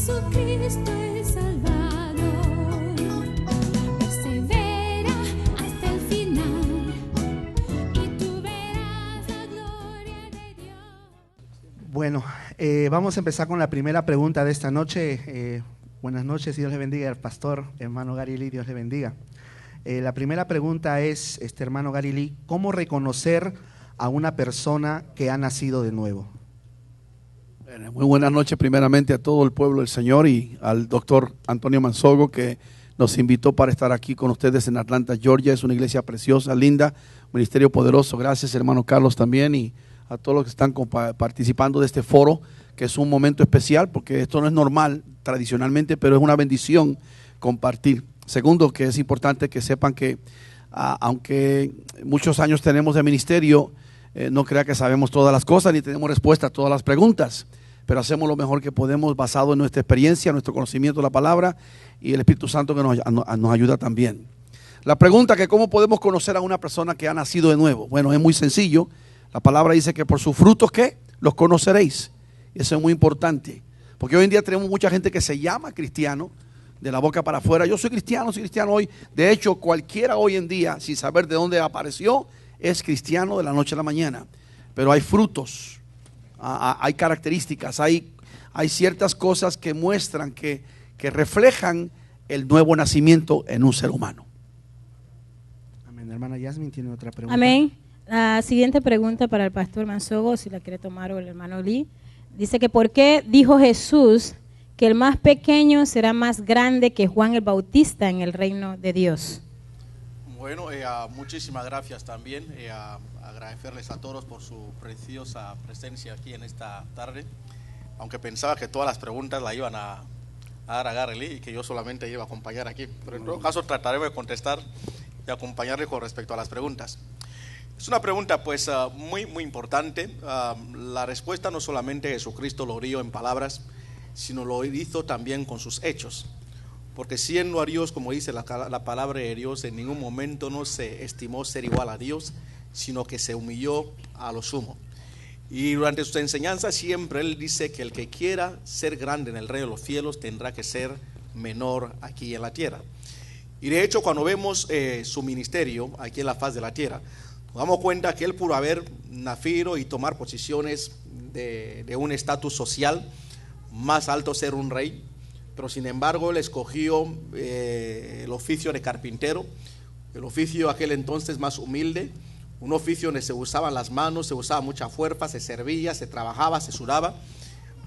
Jesucristo es Salvador. Persevera hasta el final y tú verás la gloria de Dios. Bueno, vamos a empezar con la primera pregunta de esta noche. Buenas noches, Dios le bendiga al pastor, hermano Gary Lee, Dios le bendiga. La primera pregunta es, hermano Gary Lee, ¿cómo reconocer a una persona que ha nacido de nuevo? Muy buenas noches primeramente a todo el pueblo del Señor y al doctor Antonio Manzogo, que nos invitó para estar aquí con ustedes en Atlanta, Georgia. Es una iglesia preciosa, linda, ministerio poderoso. Gracias, hermano Carlos, también, y a todos los que están participando de este foro, que es un momento especial porque esto no es normal tradicionalmente, pero es una bendición compartir. Segundo, que es importante que sepan que aunque muchos años tenemos de ministerio, no crea que sabemos todas las cosas ni tenemos respuesta a todas las preguntas, pero hacemos lo mejor que podemos basado en nuestra experiencia, nuestro conocimiento de la palabra y el Espíritu Santo que nos ayuda también. La pregunta que cómo podemos conocer a una persona que ha nacido de nuevo. Bueno, es muy sencillo. La palabra dice que por sus frutos, ¿qué? Los conoceréis. Eso es muy importante, porque hoy en día tenemos mucha gente que se llama cristiano de la boca para afuera. Yo soy cristiano hoy. De hecho, cualquiera hoy en día, sin saber de dónde apareció, es cristiano de la noche a la mañana. Pero hay frutos, hay características, hay ciertas cosas que muestran, que reflejan el nuevo nacimiento en un ser humano. Amén. Hermana Yasmin tiene otra pregunta. Amén. La siguiente pregunta para el pastor Manzogo, si la quiere tomar, o el hermano Lee. Dice que ¿por qué dijo Jesús que el más pequeño será más grande que Juan el Bautista en el reino de Dios? Bueno, muchísimas gracias también. Agradecerles a todos por su preciosa presencia aquí en esta tarde. Aunque pensaba que todas las preguntas las iban a dar a Gary Lee y que yo solamente iba a acompañar aquí. Pero en todo caso trataré de contestar y acompañarle con respecto a las preguntas. Es una pregunta pues muy importante. La respuesta no solamente Jesucristo lo dio en palabras, sino lo hizo también con sus hechos. Porque siendo a Dios, como dice la palabra de Dios, en ningún momento no se estimó ser igual a Dios, sino que se humilló a lo sumo. Y durante sus enseñanzas siempre Él dice que el que quiera ser grande en el reino de los cielos tendrá que ser menor aquí en la tierra. Y de hecho cuando vemos su ministerio aquí en la faz de la tierra, nos damos cuenta que Él pudo haber nacido y tomar posiciones de un estatus social más alto, ser un rey. Pero sin embargo Él escogió el oficio de carpintero, el oficio aquel entonces más humilde, un oficio donde se usaban las manos, se usaba mucha fuerza, se servía, se trabajaba, se sudaba.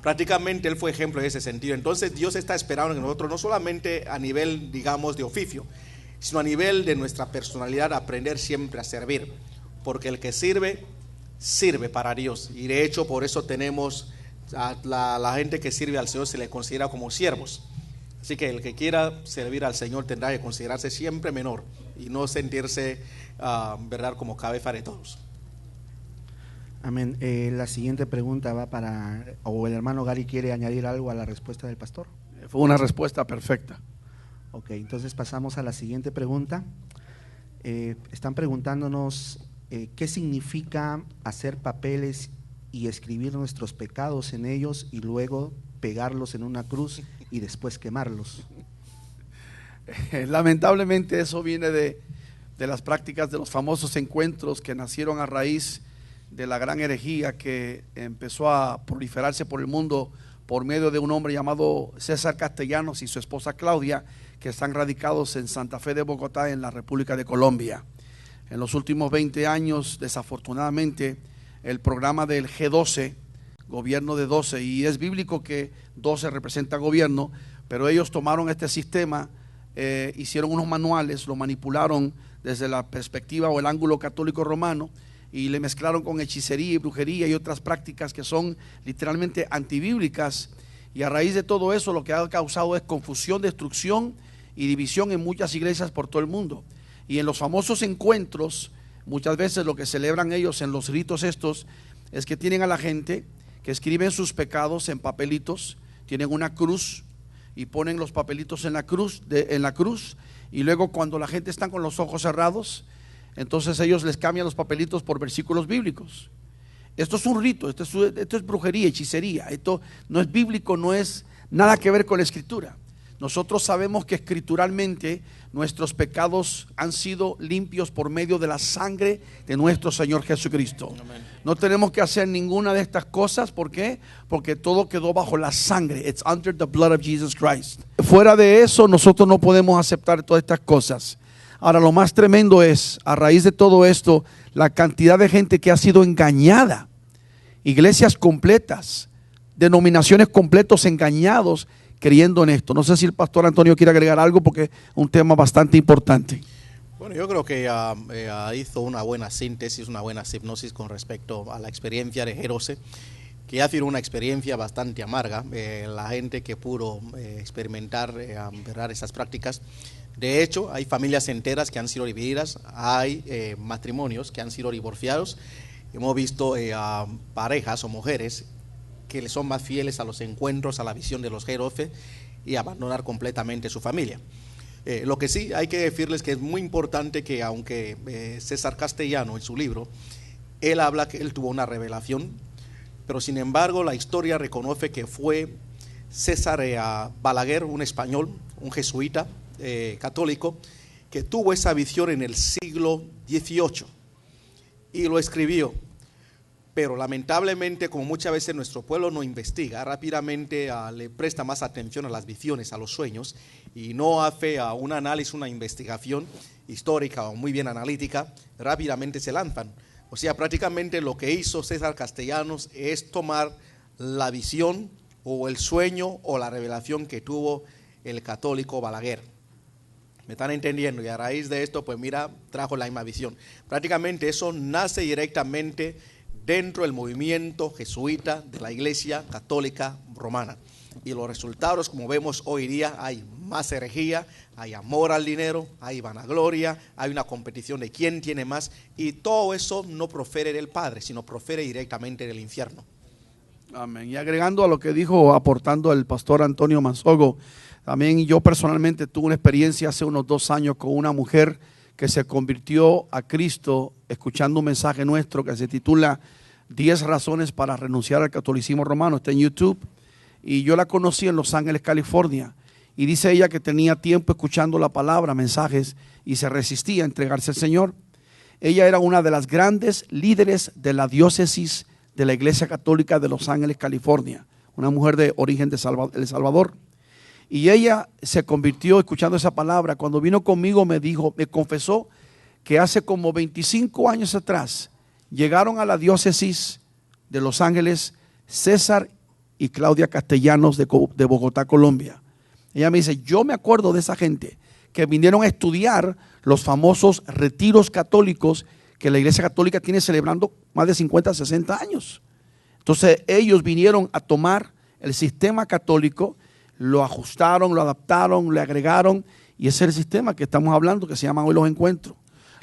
Prácticamente Él fue ejemplo en ese sentido. Entonces Dios está esperando en nosotros, no solamente a nivel, digamos, de oficio, sino a nivel de nuestra personalidad, aprender siempre a servir. Porque el que sirve, sirve para Dios. Y de hecho por eso tenemos a la gente que sirve al Señor, se le considera como siervos. Así que el que quiera servir al Señor tendrá que considerarse siempre menor y no sentirse verdad como cabeza de todos. Amén. La siguiente pregunta va para, o el hermano Gary quiere añadir algo a la respuesta del pastor. Fue una respuesta perfecta. Ok, entonces pasamos a la siguiente pregunta. Están preguntándonos qué significa hacer papeles y escribir nuestros pecados en ellos y luego pegarlos en una cruz y después quemarlos. Lamentablemente eso viene de las prácticas de los famosos encuentros que nacieron a raíz de la gran herejía que empezó a proliferarse por el mundo por medio de un hombre llamado César Castellanos y su esposa Claudia, que están radicados en Santa Fe de Bogotá, en la República de Colombia. En los últimos 20 años, desafortunadamente, el programa del G12, gobierno de 12, y es bíblico que 12 representa gobierno, pero ellos tomaron este sistema, hicieron unos manuales, lo manipularon desde la perspectiva o el ángulo católico romano y le mezclaron con hechicería y brujería y otras prácticas que son literalmente antibíblicas, y a raíz de todo eso lo que ha causado es confusión, destrucción y división en muchas iglesias por todo el mundo. Y en los famosos encuentros, muchas veces lo que celebran ellos en los ritos estos es que tienen a la gente que escriben sus pecados en papelitos, tienen una cruz y ponen los papelitos en la cruz, y luego cuando la gente está con los ojos cerrados, entonces ellos les cambian los papelitos por versículos bíblicos. Esto es un rito, esto es brujería, hechicería, esto no es bíblico, no es nada que ver con la escritura. Nosotros sabemos que escrituralmente nuestros pecados han sido limpios por medio de la sangre de nuestro Señor Jesucristo. No tenemos que hacer ninguna de estas cosas. ¿Por qué? Porque todo quedó bajo la sangre. It's under the blood of Jesus Christ. Fuera de eso, nosotros no podemos aceptar todas estas cosas. Ahora, lo más tremendo es, a raíz de todo esto, la cantidad de gente que ha sido engañada. Iglesias completas, denominaciones completos engañados, creyendo en esto. No sé si el pastor Antonio quiere agregar algo porque es un tema bastante importante. Bueno, yo creo que hizo una buena síntesis, una buena hipnosis con respecto a la experiencia de Jerose, que ha sido una experiencia bastante amarga. La gente que pudo experimentar ¿verdad? Esas prácticas. De hecho, hay familias enteras que han sido divididas, hay matrimonios que han sido divorciados. Hemos visto parejas o mujeres que le son más fieles a los encuentros, a la visión de los Jerose y abandonar completamente su familia. Lo que sí hay que decirles que es muy importante que aunque César Castellano en su libro, él habla que él tuvo una revelación, pero sin embargo la historia reconoce que fue César Balaguer, un español, un jesuita católico, que tuvo esa visión en el siglo XVIII y lo escribió. Pero lamentablemente, como muchas veces nuestro pueblo no investiga, rápidamente le presta más atención a las visiones, a los sueños, y no hace un análisis, una investigación histórica o muy bien analítica, rápidamente se lanzan. O sea, prácticamente lo que hizo César Castellanos es tomar la visión o el sueño o la revelación que tuvo el católico Balaguer. ¿Me están entendiendo? Y a raíz de esto, pues mira, trajo la misma visión. Prácticamente eso nace directamente dentro del movimiento jesuita de la Iglesia Católica Romana. Y los resultados, como vemos hoy día, hay más herejía, hay amor al dinero, hay vanagloria, hay una competición de quién tiene más, y todo eso no profiere del Padre, sino profiere directamente del infierno. Amén. Y agregando a lo que dijo, aportando el pastor Antonio Mansogo, también yo personalmente tuve una experiencia hace unos 2 años con una mujer que se convirtió a Cristo escuchando un mensaje nuestro que se titula 10 razones para renunciar al catolicismo romano. Está en YouTube. Y yo la conocí en Los Ángeles, California. Y dice ella que tenía tiempo escuchando la palabra, mensajes, y se resistía a entregarse al Señor. Ella era una de las grandes líderes de la diócesis de la Iglesia Católica de Los Ángeles, California. Una mujer de origen de El Salvador. Y ella se convirtió escuchando esa palabra. Cuando vino conmigo me confesó que hace como 25 años atrás llegaron a la diócesis de Los Ángeles César y Claudia Castellanos de Bogotá, Colombia. Ella me dice, yo me acuerdo de esa gente que vinieron a estudiar los famosos retiros católicos que la Iglesia Católica tiene celebrando más de 50, 60 años. Entonces ellos vinieron a tomar el sistema católico, lo ajustaron, lo adaptaron, le agregaron, y ese es el sistema que estamos hablando, que se llaman hoy los encuentros.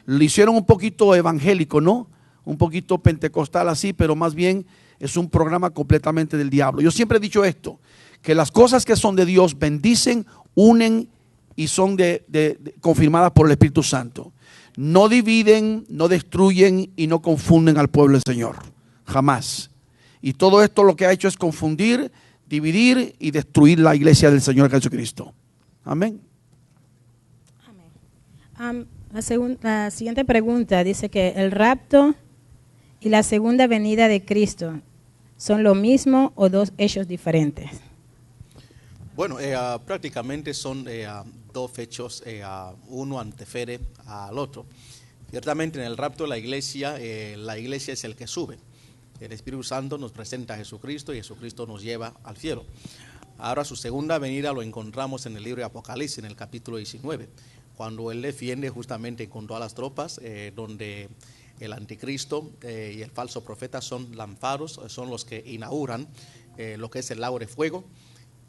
Lo hicieron un poquito evangélico, ¿no? Un poquito pentecostal así, pero más bien es un programa completamente del diablo. Yo siempre he dicho esto, que las cosas que son de Dios bendicen, unen y son confirmadas por el Espíritu Santo. No dividen, no destruyen y no confunden al pueblo del Señor, jamás. Y todo esto lo que ha hecho es confundir, dividir y destruir la iglesia del Señor Jesucristo. Amén. La siguiente pregunta dice que el rapto y la segunda venida de Cristo son lo mismo o dos hechos diferentes. Bueno, prácticamente son 2 hechos, uno antecede al otro. Ciertamente en el rapto de la iglesia es el que sube. El Espíritu Santo nos presenta a Jesucristo y Jesucristo nos lleva al cielo. Ahora su segunda venida lo encontramos en el libro de Apocalipsis, en el capítulo 19, cuando Él defiende justamente con todas las tropas, donde el anticristo y el falso profeta son lanzados, son los que inauguran lo que es el lago de fuego,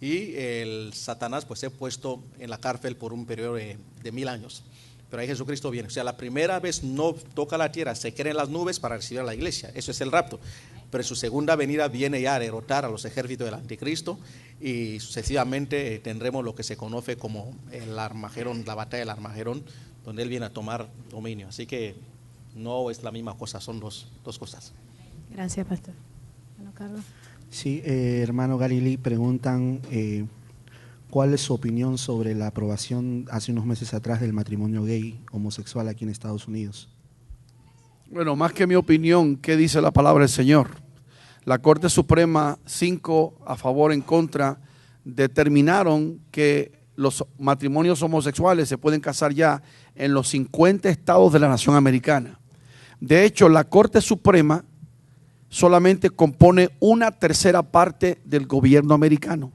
y el Satanás pues es puesto en la cárcel por un periodo de 1000 años. Pero ahí Jesucristo viene. O sea, la primera vez no toca la tierra, se queda en las nubes para recibir a la iglesia. Eso es el rapto. Pero en su segunda venida viene ya a derrotar a los ejércitos del anticristo, y sucesivamente tendremos lo que se conoce como el Armagedón, la batalla del Armagedón, donde Él viene a tomar dominio. Así que no es la misma cosa, son dos cosas. Gracias, pastor. Bueno, Carlos. Sí, hermano Gary Lee, preguntan cuál es su opinión sobre la aprobación hace unos meses atrás del matrimonio gay homosexual aquí en Estados Unidos. Bueno, más que mi opinión, ¿qué dice la palabra del Señor? La Corte Suprema, 5 a favor, en contra, determinaron que los matrimonios homosexuales se pueden casar ya en los 50 estados de la nación americana. De hecho, la Corte Suprema solamente compone una tercera parte del gobierno americano.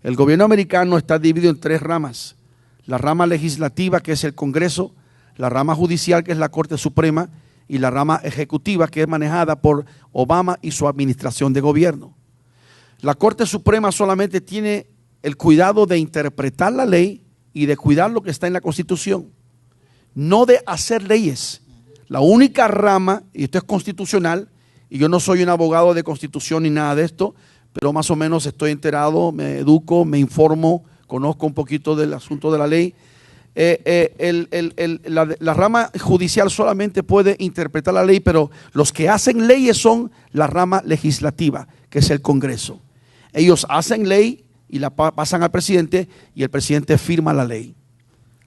El gobierno americano está dividido en 3 ramas: la rama legislativa, que es el Congreso; la rama judicial, que es la Corte Suprema; y la rama ejecutiva, que es manejada por Obama y su administración de gobierno. La Corte Suprema solamente tiene el cuidado de interpretar la ley y de cuidar lo que está en la Constitución, no de hacer leyes. La única rama, y esto es constitucional, y yo no soy un abogado de constitución ni nada de esto, pero más o menos estoy enterado, me educo, me informo, conozco un poquito del asunto de la ley. La rama judicial solamente puede interpretar la ley, pero los que hacen leyes son la rama legislativa, que es el Congreso. Ellos hacen ley y la pasan al presidente, y el presidente firma la ley.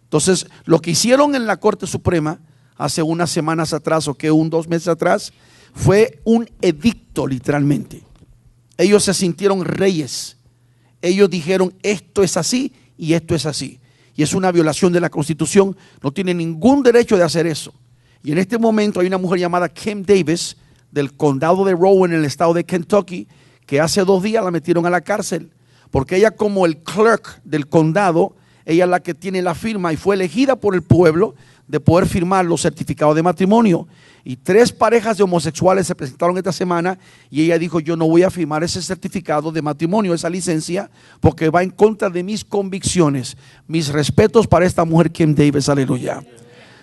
Entonces, lo que hicieron en la Corte Suprema hace unas semanas atrás, o que 2 meses atrás, fue un edicto, literalmente. Ellos se sintieron reyes. Ellos dijeron: esto es así y esto es así. Y es una violación de la Constitución. No tiene ningún derecho de hacer eso. Y en este momento hay una mujer llamada Kim Davis, del condado de Rowan, en el estado de Kentucky, que hace 2 días la metieron a la cárcel, porque ella, como el clerk del condado, ella es la que tiene la firma y fue elegida por el pueblo de poder firmar los certificados de matrimonio. Y 3 parejas de homosexuales se presentaron esta semana y ella dijo: yo no voy a firmar ese certificado de matrimonio, esa licencia, porque va en contra de mis convicciones. Mis respetos para esta mujer Kim Davis, aleluya.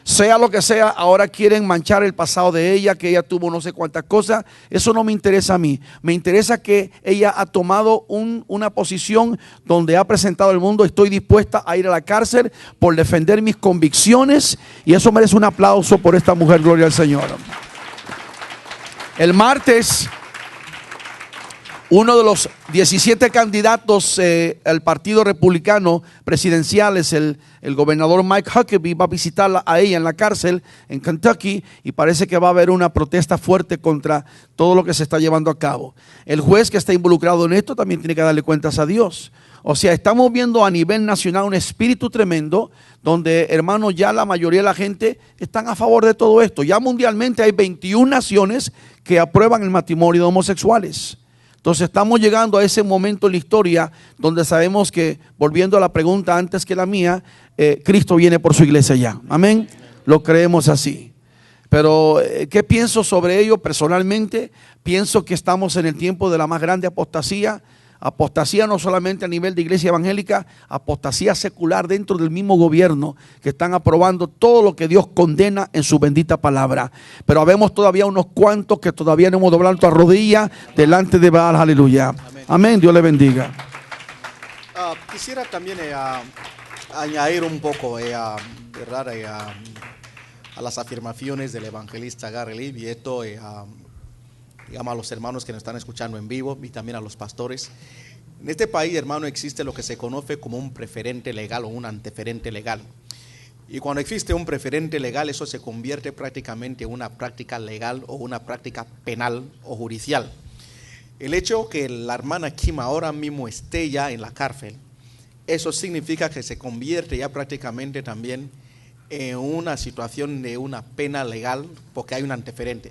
Sea lo que sea, ahora quieren manchar el pasado de ella, que ella tuvo no sé cuántas cosas. Eso no me interesa a mí. Me interesa que ella ha tomado una posición donde ha presentado al mundo: estoy dispuesta a ir a la cárcel por defender mis convicciones, y eso merece un aplauso por esta mujer, gloria al Señor. El martes, uno de los 17 candidatos al Partido Republicano presidenciales, el gobernador Mike Huckabee, va a visitarla a ella en la cárcel en Kentucky, y parece que va a haber una protesta fuerte contra todo lo que se está llevando a cabo. El juez que está involucrado en esto también tiene que darle cuentas a Dios. O sea, estamos viendo a nivel nacional un espíritu tremendo donde, hermanos, ya la mayoría de la gente están a favor de todo esto. Ya mundialmente hay 21 naciones que aprueban el matrimonio de homosexuales. Entonces estamos llegando a ese momento en la historia donde sabemos que, volviendo a la pregunta antes que la mía, Cristo viene por su iglesia ya. Amén. Lo creemos así. Pero ¿qué pienso sobre ello personalmente? Pienso que estamos en el tiempo de la más grande apostasía. Apostasía no solamente a nivel de iglesia evangélica, apostasía secular dentro del mismo gobierno, que están aprobando todo lo que Dios condena en su bendita palabra. Pero habemos todavía unos cuantos que todavía no hemos doblado nuestra rodilla delante de Baal, aleluya. Amén. Amén, Dios le bendiga. Quisiera también añadir un poco ¿verdad? A las afirmaciones del evangelista Gary Lee, y esto digamos a los hermanos que nos están escuchando en vivo y también a los pastores. En este país, hermano, existe lo que se conoce como un preferente legal o un anteferente legal. Y cuando existe un preferente legal, eso se convierte prácticamente en una práctica legal o una práctica penal o judicial. El hecho que la hermana Kim ahora mismo esté ya en la cárcel, eso significa que se convierte ya prácticamente también en una situación de una pena legal, porque hay un anteferente.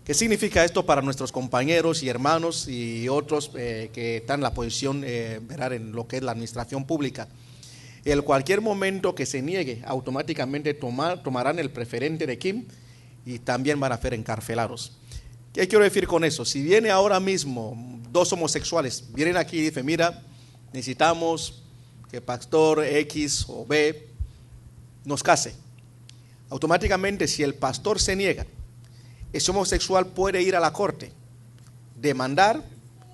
¿Qué significa esto para nuestros compañeros y hermanos y otros que están en la posición ¿verdad? En lo que es la administración pública? En cualquier momento que se niegue, automáticamente tomarán el preferente de Kim y también van a ser encarcelados. ¿Qué quiero decir con eso? Si viene ahora mismo 2 homosexuales, vienen aquí y dicen: mira, necesitamos que pastor X o B nos case. Automáticamente, si el pastor se niega, ese homosexual puede ir a la corte, demandar,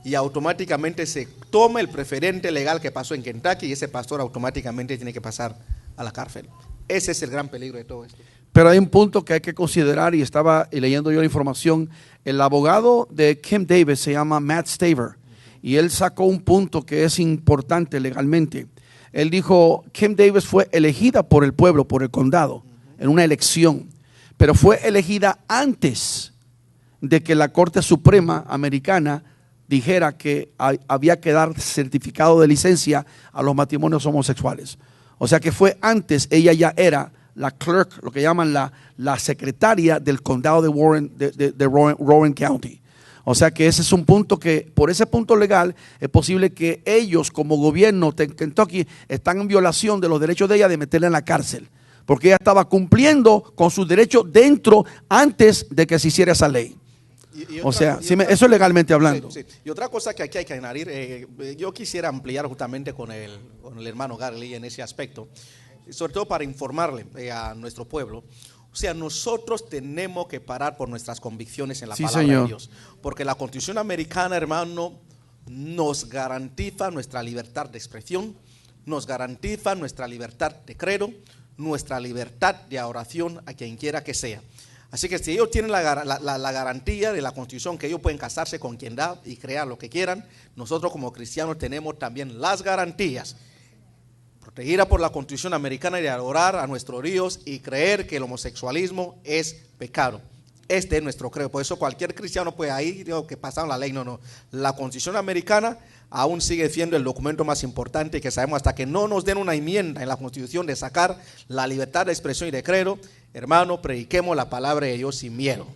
y automáticamente se toma el preferente legal que pasó en Kentucky, y ese pastor automáticamente tiene que pasar a la cárcel. Ese es el gran peligro de todo esto. Pero hay un punto que hay que considerar, y estaba leyendo yo la información. El abogado de Kim Davis se llama Matt Staver. y él sacó un punto que es importante legalmente. Él dijo, Kim Davis fue elegida por el pueblo, por el condado, en una elección, pero fue elegida antes de que la Corte Suprema Americana dijera que había que dar certificado de licencia a los matrimonios homosexuales. O sea que fue antes, ella ya era la clerk, lo que llaman la secretaria del condado de Warren County. O sea que ese es un punto que, por ese punto legal, es posible que ellos como gobierno de Kentucky están en violación de los derechos de ella de meterla en la cárcel, porque ella estaba cumpliendo con sus derechos antes de que se hiciera esa ley. Eso es legalmente hablando. Sí. Y otra cosa que aquí hay que añadir, yo quisiera ampliar justamente con el hermano Gary Lee en ese aspecto, sobre todo para informarle a nuestro pueblo. O sea, nosotros tenemos que parar por nuestras convicciones en la palabra de Dios, porque la Constitución americana, hermano, nos garantiza nuestra libertad de expresión, nos garantiza nuestra libertad de credo, nuestra libertad de oración a quien quiera que sea. Así que si ellos tienen la garantía de la Constitución que ellos pueden casarse con quien da y crear lo que quieran, nosotros como cristianos tenemos también las garantías protegida por la Constitución americana de adorar a nuestro Dios y creer que el homosexualismo es pecado. Este es nuestro credo. Por eso cualquier cristiano puede ahí, digo que pasaron la ley, no. La Constitución americana aún sigue siendo el documento más importante que sabemos. Hasta que no nos den una enmienda en la Constitución de sacar la libertad de expresión y de credo, hermano, prediquemos la palabra de Dios sin miedo.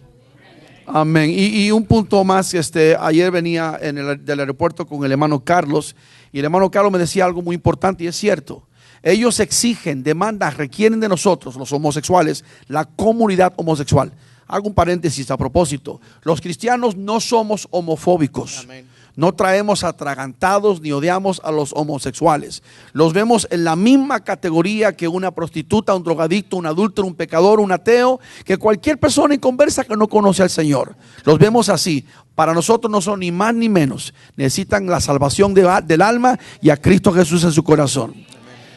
Amén. Y un punto más, ayer venía del aeropuerto con el hermano Carlos, y el hermano Carlos me decía algo muy importante, y es cierto. Ellos exigen, demandan, requieren de nosotros, los homosexuales, la comunidad homosexual. Hago un paréntesis a propósito. Los cristianos no somos homofóbicos. Amén. No traemos atragantados ni odiamos a los homosexuales. Los vemos en la misma categoría que una prostituta, un drogadicto, un adúltero, un pecador, un ateo, que cualquier persona inconversa que no conoce al Señor. Los vemos así. Para nosotros no son ni más ni menos. Necesitan la salvación del alma y a Cristo Jesús en su corazón.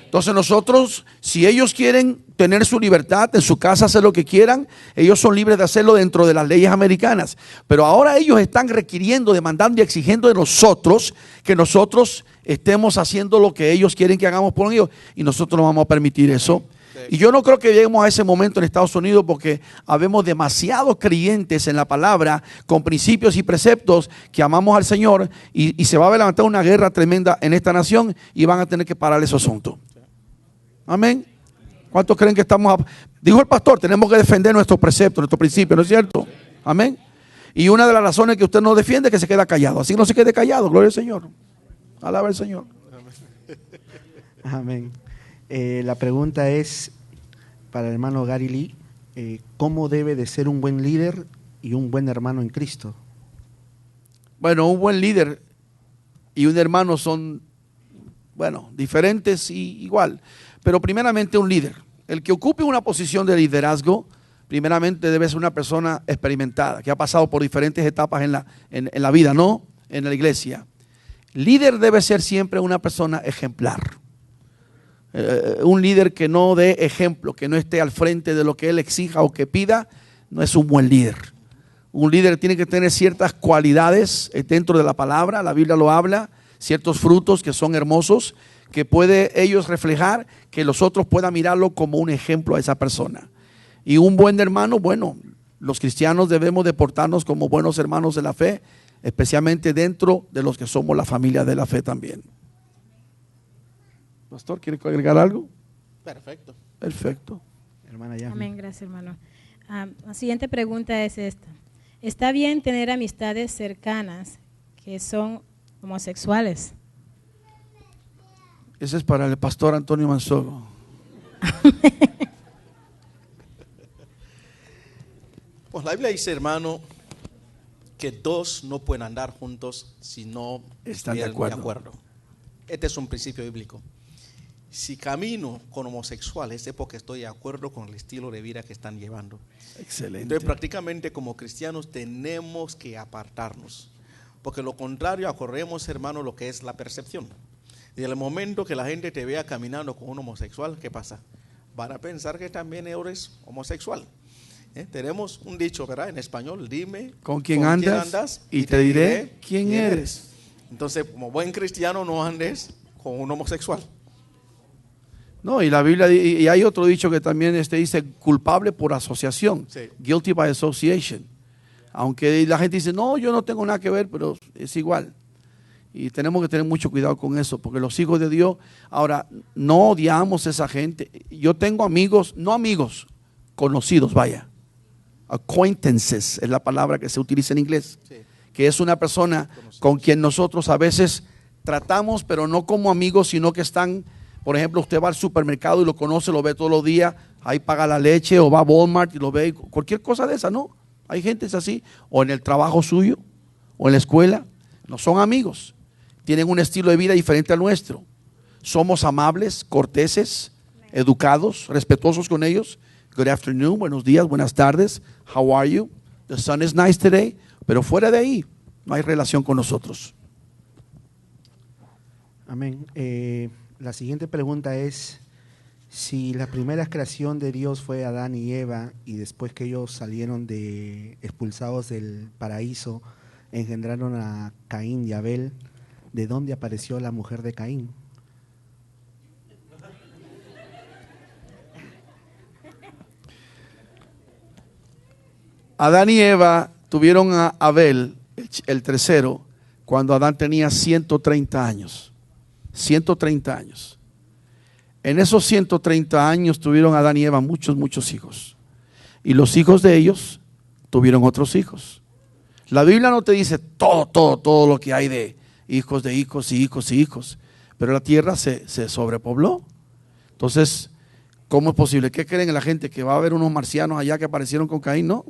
Entonces nosotros, si ellos quieren tener su libertad en su casa, hacer lo que quieran, ellos son libres de hacerlo dentro de las leyes americanas. Pero ahora ellos están requiriendo, demandando y exigiendo de nosotros que nosotros estemos haciendo lo que ellos quieren que hagamos por ellos, y nosotros no vamos a permitir eso. Y yo no creo que lleguemos a ese momento en Estados Unidos, porque habemos demasiados creyentes en la palabra, con principios y preceptos, que amamos al Señor, y se va a levantar una guerra tremenda en esta nación y van a tener que parar ese asunto. Amén. ¿Cuántos creen que estamos? Dijo el pastor, tenemos que defender nuestros preceptos, nuestros principios, ¿no es cierto? Amén. Y una de las razones que usted no defiende es que se queda callado. Así no se quede callado, gloria al Señor. Alaba al Señor. Amén. La pregunta es para el hermano Gary Lee, ¿cómo debe de ser un buen líder y un buen hermano en Cristo? Bueno, un buen líder y un hermano son, diferentes y igual. Pero primeramente un líder. El que ocupe una posición de liderazgo, primeramente debe ser una persona experimentada, que ha pasado por diferentes etapas en la vida, no en la iglesia. Líder debe ser siempre una persona ejemplar. Un líder que no dé ejemplo, que no esté al frente de lo que él exija o que pida, no es un buen líder. Un líder tiene que tener ciertas cualidades dentro de la palabra, la Biblia lo habla, ciertos frutos que son hermosos, que puede ellos reflejar, que los otros puedan mirarlo como un ejemplo a esa persona. Y un buen hermano, los cristianos debemos de portarnos como buenos hermanos de la fe, especialmente dentro de los que somos la familia de la fe también. Pastor, ¿quiere agregar algo? Perfecto. Perfecto. Hermana Yasmin. Amén, gracias hermano. La siguiente pregunta es esta. ¿Está bien tener amistades cercanas que son homosexuales? Ese es para el pastor Antonio Mansogo. Pues la Biblia dice, hermano, que dos no pueden andar juntos si no están de acuerdo. Este es un principio bíblico. Si camino con homosexuales es porque estoy de acuerdo con el estilo de vida que están llevando. Excelente. Entonces prácticamente como cristianos tenemos que apartarnos, porque lo contrario acorremos, hermano, lo que es la percepción. Y en el momento que la gente te vea caminando con un homosexual, ¿qué pasa? Van a pensar que también eres homosexual. Tenemos un dicho, ¿verdad? En español, dime con quién andas y te diré quién eres. Entonces, como buen cristiano, no andes con un homosexual. No, y la Biblia, y hay otro dicho que también dice culpable por asociación, Sí. guilty by association. Aunque la gente dice, no, yo no tengo nada que ver, pero es igual. Y tenemos que tener mucho cuidado con eso, porque los hijos de Dios, ahora, no odiamos a esa gente. Yo tengo amigos, no amigos, conocidos, vaya. Acquaintances es la palabra que se utiliza en inglés. Sí. Que es una persona con quien nosotros a veces tratamos, pero no como amigos, sino que están, por ejemplo, usted va al supermercado y lo conoce, lo ve todos los días, ahí paga la leche, o va a Walmart y lo ve, cualquier cosa de esa, ¿no? Hay gente es así, o en el trabajo suyo, o en la escuela, no son amigos, tienen un estilo de vida diferente al nuestro. Somos amables, corteses, educados, respetuosos con ellos. Good afternoon, buenos días, buenas tardes, how are you? The sun is nice today. Pero fuera de ahí, no hay relación con nosotros. Amén. La siguiente pregunta es, si la primera creación de Dios fue Adán y Eva, y después que ellos salieron expulsados del paraíso, engendraron a Caín y Abel, ¿de dónde apareció la mujer de Caín? Adán y Eva tuvieron a Abel, el tercero, cuando Adán tenía 130 años. 130 años. En esos 130 años tuvieron Adán y Eva muchos hijos. Y los hijos de ellos tuvieron otros hijos. La Biblia no te dice todo lo que hay de hijos y hijos. Pero la tierra se sobrepobló. Entonces, ¿cómo es posible? ¿Qué creen la gente? ¿Que va a haber unos marcianos allá que aparecieron con Caín? No.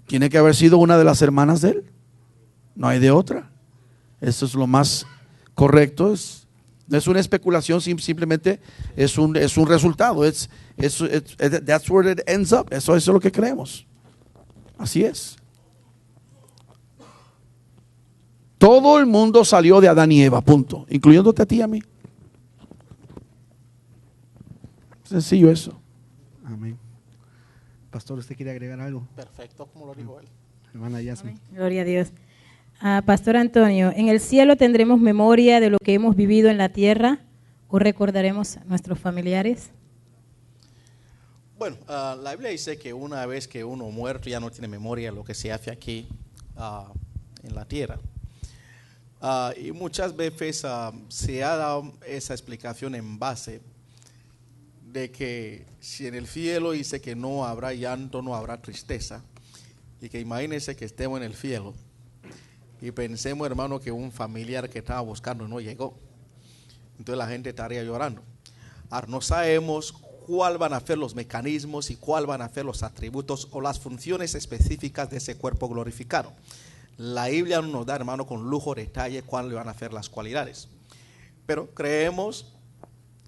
Tiene que haber sido una de las hermanas de él. No hay de otra. Eso es lo más correcto. No es una especulación, simplemente es un resultado. That's where it ends up. Eso es lo que creemos. Así es. Todo el mundo salió de Adán y Eva, punto. Incluyéndote a ti y a mí. Sencillo eso. Amén. Pastor, ¿usted quiere agregar algo? Perfecto, como lo dijo él. Hermana Yasmin. Gloria a Dios. Pastor Antonio, ¿en el cielo tendremos memoria de lo que hemos vivido en la tierra o recordaremos a nuestros familiares? Bueno, la Biblia dice que una vez que uno muerto ya no tiene memoria de lo que se hace aquí en la tierra. Y muchas veces se ha dado esa explicación en base de que si en el cielo dice que no habrá llanto, no habrá tristeza, y que imagínense que estemos en el cielo y pensemos, hermano, que un familiar que estaba buscando no llegó, entonces la gente estaría llorando. Ahora no sabemos cuál van a ser los mecanismos y cuál van a ser los atributos o las funciones específicas de ese cuerpo glorificado. La Biblia nos da, hermano, con lujo de detalle cuáles van a ser las cualidades, pero creemos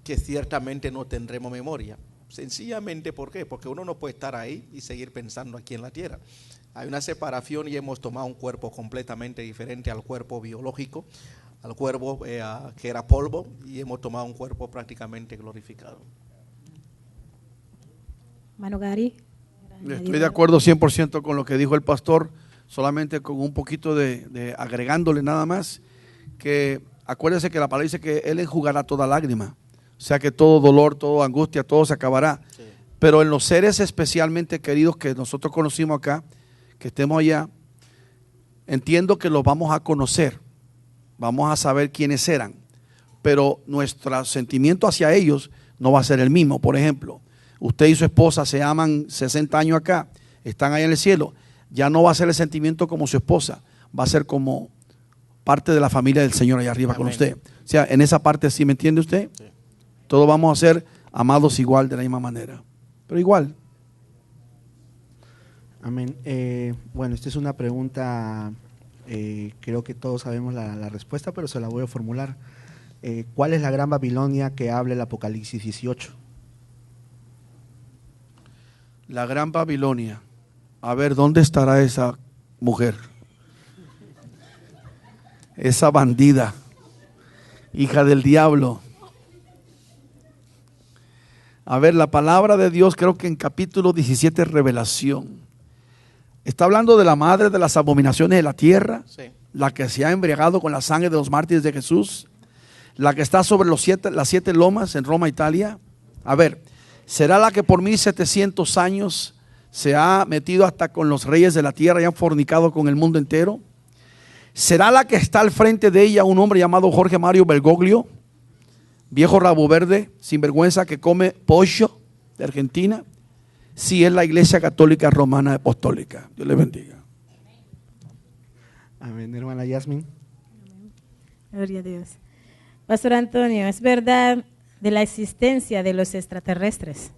que ciertamente no tendremos memoria. Sencillamente, ¿por qué? Porque uno no puede estar ahí y seguir pensando aquí en la tierra. Hay una separación y hemos tomado un cuerpo completamente diferente al cuerpo biológico, al cuerpo que era polvo, y hemos tomado un cuerpo prácticamente glorificado. Mano Gary. Estoy de acuerdo 100% con lo que dijo el pastor, solamente con un poquito de agregándole nada más, que acuérdense que la palabra dice que Él enjugará toda lágrima. O sea que todo dolor, toda angustia, todo se acabará. Sí. Pero en los seres especialmente queridos que nosotros conocimos acá, que estemos allá, entiendo que los vamos a conocer, vamos a saber quiénes eran, pero nuestro sentimiento hacia ellos no va a ser el mismo. Por ejemplo, usted y su esposa se aman 60 años acá, están allá en el cielo, ya no va a ser el sentimiento como su esposa, va a ser como parte de la familia del Señor allá arriba. Amén. Con usted. O sea, en esa parte, ¿sí me entiende usted? Sí. Todos vamos a ser amados igual, de la misma manera, pero igual. Amén. Bueno, esta es una pregunta, creo que todos sabemos la respuesta, pero se la voy a formular. ¿Cuál es la gran Babilonia que habla el Apocalipsis 18? La gran Babilonia. A ver, ¿dónde estará esa mujer? Esa bandida, hija del diablo. A ver, la palabra de Dios, creo que en capítulo 17, Revelación. Está hablando de la madre de las abominaciones de la tierra. Sí. la que se ha embriagado con la sangre de los mártires de Jesús, la que está sobre las 7 lomas en Roma, Italia. A ver, ¿será la que por 1700 años se ha metido hasta con los reyes de la tierra y han fornicado con el mundo entero? ¿Será la que está al frente de ella un hombre llamado Jorge Mario Bergoglio, viejo rabo verde, sinvergüenza, que come pollo de Argentina? Sí, es la Iglesia Católica Romana Apostólica. Dios le bendiga. Amén, hermana Yasmin. Gloria a Dios. Pastor Antonio, ¿es verdad de la existencia de los extraterrestres?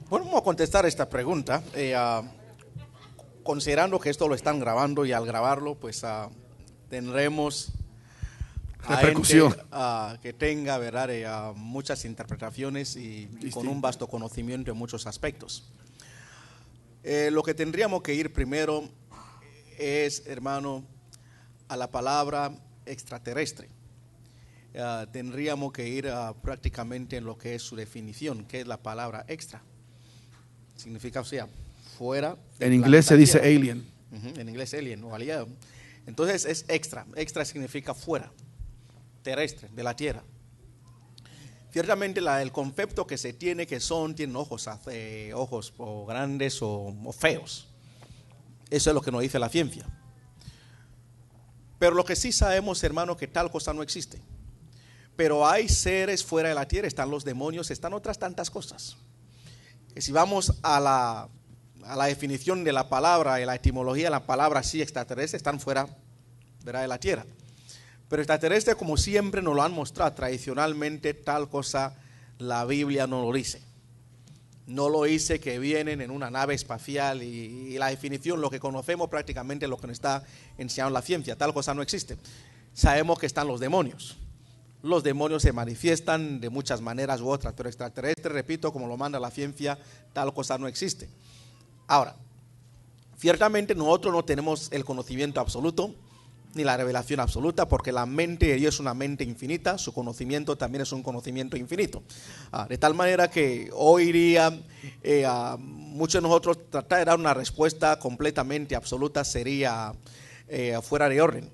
Bueno, vamos a contestar esta pregunta. Considerando que esto lo están grabando y al grabarlo, pues tendremos repercusión, gente, que tenga, ¿verdad? Muchas interpretaciones y con un vasto conocimiento en muchos aspectos. Lo que tendríamos que ir primero es, hermano, a la palabra extraterrestre. Tendríamos que ir prácticamente en lo que es su definición, que es la palabra extra. Significa, o sea, fuera. En inglés se dice alien. En inglés alien o aliado. Entonces es extra. Extra significa fuera, terrestre, de la tierra. Ciertamente el concepto que se tiene que tienen ojos o grandes o feos. Eso es lo que nos dice la ciencia. Pero lo que sí sabemos, hermano, que tal cosa no existe. Pero hay seres fuera de la tierra, están los demonios, están otras tantas cosas. Que si vamos a la definición de la palabra, la etimología de la palabra, sí, extraterrestre, están fuera, ¿verdad?, de la tierra. Pero extraterrestre, como siempre nos lo han mostrado tradicionalmente, tal cosa la Biblia no lo dice. No lo dice que vienen en una nave espacial y la definición, lo que conocemos prácticamente, lo que nos está enseñando la ciencia, tal cosa no existe. Sabemos que están los demonios. Los demonios se manifiestan de muchas maneras u otras, pero extraterrestre, repito, como lo manda la ciencia, tal cosa no existe. Ahora, ciertamente nosotros no tenemos el conocimiento absoluto, ni la revelación absoluta, porque la mente de Dios es una mente infinita, su conocimiento también es un conocimiento infinito. De tal manera que hoy día muchos de nosotros tratar de dar una respuesta completamente absoluta sería fuera de orden.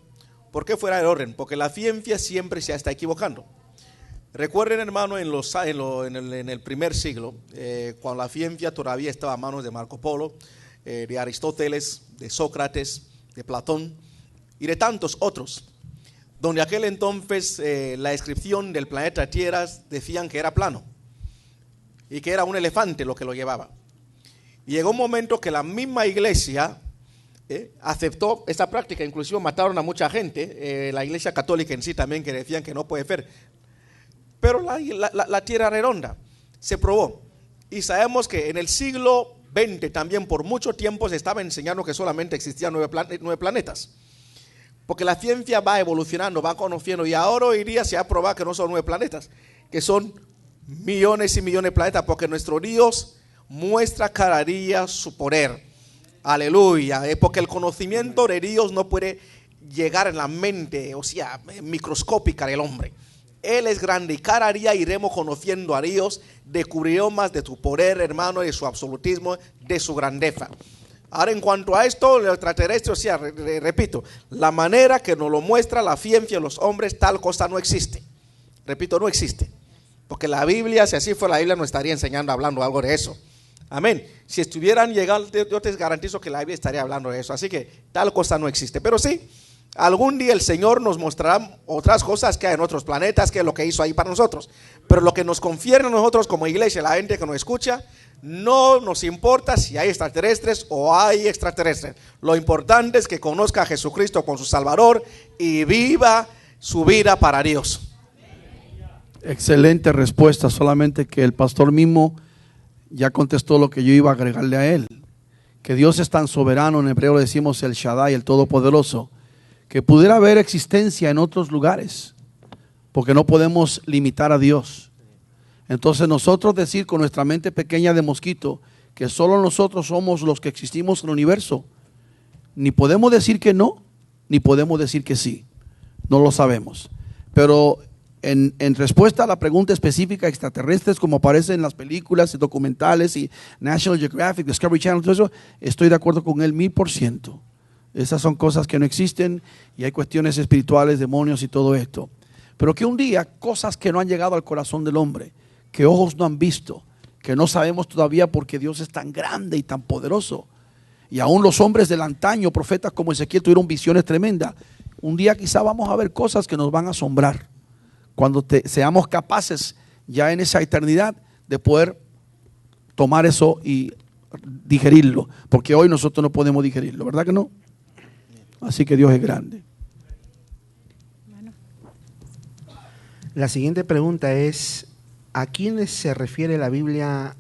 ¿Por qué fuera de orden? Porque la ciencia siempre se está equivocando. Recuerden, hermano, en el primer siglo, cuando la ciencia todavía estaba a manos de Marco Polo, de Aristóteles, de Sócrates, de Platón y de tantos otros, donde aquel entonces la descripción del planeta Tierra decían que era plano y que era un elefante lo que lo llevaba. Y llegó un momento que la misma iglesia aceptó esta práctica, inclusive mataron a mucha gente, la iglesia católica en sí también, que decían que no puede ser. Pero la tierra redonda se probó. Y sabemos que en el siglo XX también por mucho tiempo se estaba enseñando que solamente existían 9 planetas. Porque la ciencia va evolucionando, va conociendo, y ahora hoy día se ha probado que no son 9 planetas, que son millones y millones de planetas, porque nuestro Dios muestra cada día su poder. Aleluya, porque el conocimiento de Dios no puede llegar en la mente, o sea, microscópica del hombre. Él es grande y cada día iremos conociendo a Dios, descubriremos más de su poder, hermano, de su absolutismo, de su grandeza. Ahora, en cuanto a esto, el extraterrestre, o sea, repito, la manera que nos lo muestra la ciencia, los hombres, tal cosa no existe. Repito, no existe. Porque la Biblia, si así fuera, la Biblia nos estaría enseñando, hablando algo de eso. Amén. Si estuvieran llegando, yo te garantizo que la Biblia estaría hablando de eso. Así que tal cosa no existe. Pero sí, algún día el Señor nos mostrará otras cosas que hay en otros planetas, que es lo que hizo ahí para nosotros. Pero lo que nos confiere a nosotros como iglesia, la gente que nos escucha, no nos importa si hay extraterrestres o hay extraterrestres. Lo importante es que conozca a Jesucristo como su Salvador y viva su vida para Dios. Excelente respuesta, solamente que el pastor mismo ya contestó lo que yo iba a agregarle a él. Que Dios es tan soberano, en hebreo le decimos el Shaddai, el Todopoderoso, que pudiera haber existencia en otros lugares, porque no podemos limitar a Dios. Entonces nosotros decir con nuestra mente pequeña de mosquito que solo nosotros somos los que existimos en el universo, ni podemos decir que no, ni podemos decir que sí. No lo sabemos. Pero en respuesta a la pregunta específica, extraterrestres como aparece en las películas y documentales y National Geographic, Discovery Channel, todo eso, estoy de acuerdo con él 1000%. Esas son cosas que no existen y hay cuestiones espirituales, demonios y todo esto. Pero que un día, cosas que no han llegado al corazón del hombre, que ojos no han visto, que no sabemos todavía porque Dios es tan grande y tan poderoso. Y aún los hombres del antaño, profetas como Ezequiel, tuvieron visiones tremendas. Un día quizá vamos a ver cosas que nos van a asombrar. Cuando seamos capaces ya en esa eternidad de poder tomar eso y digerirlo. Porque hoy nosotros no podemos digerirlo, ¿verdad que no? Así que Dios es grande. La siguiente pregunta es, ¿a quiénes se refiere la Biblia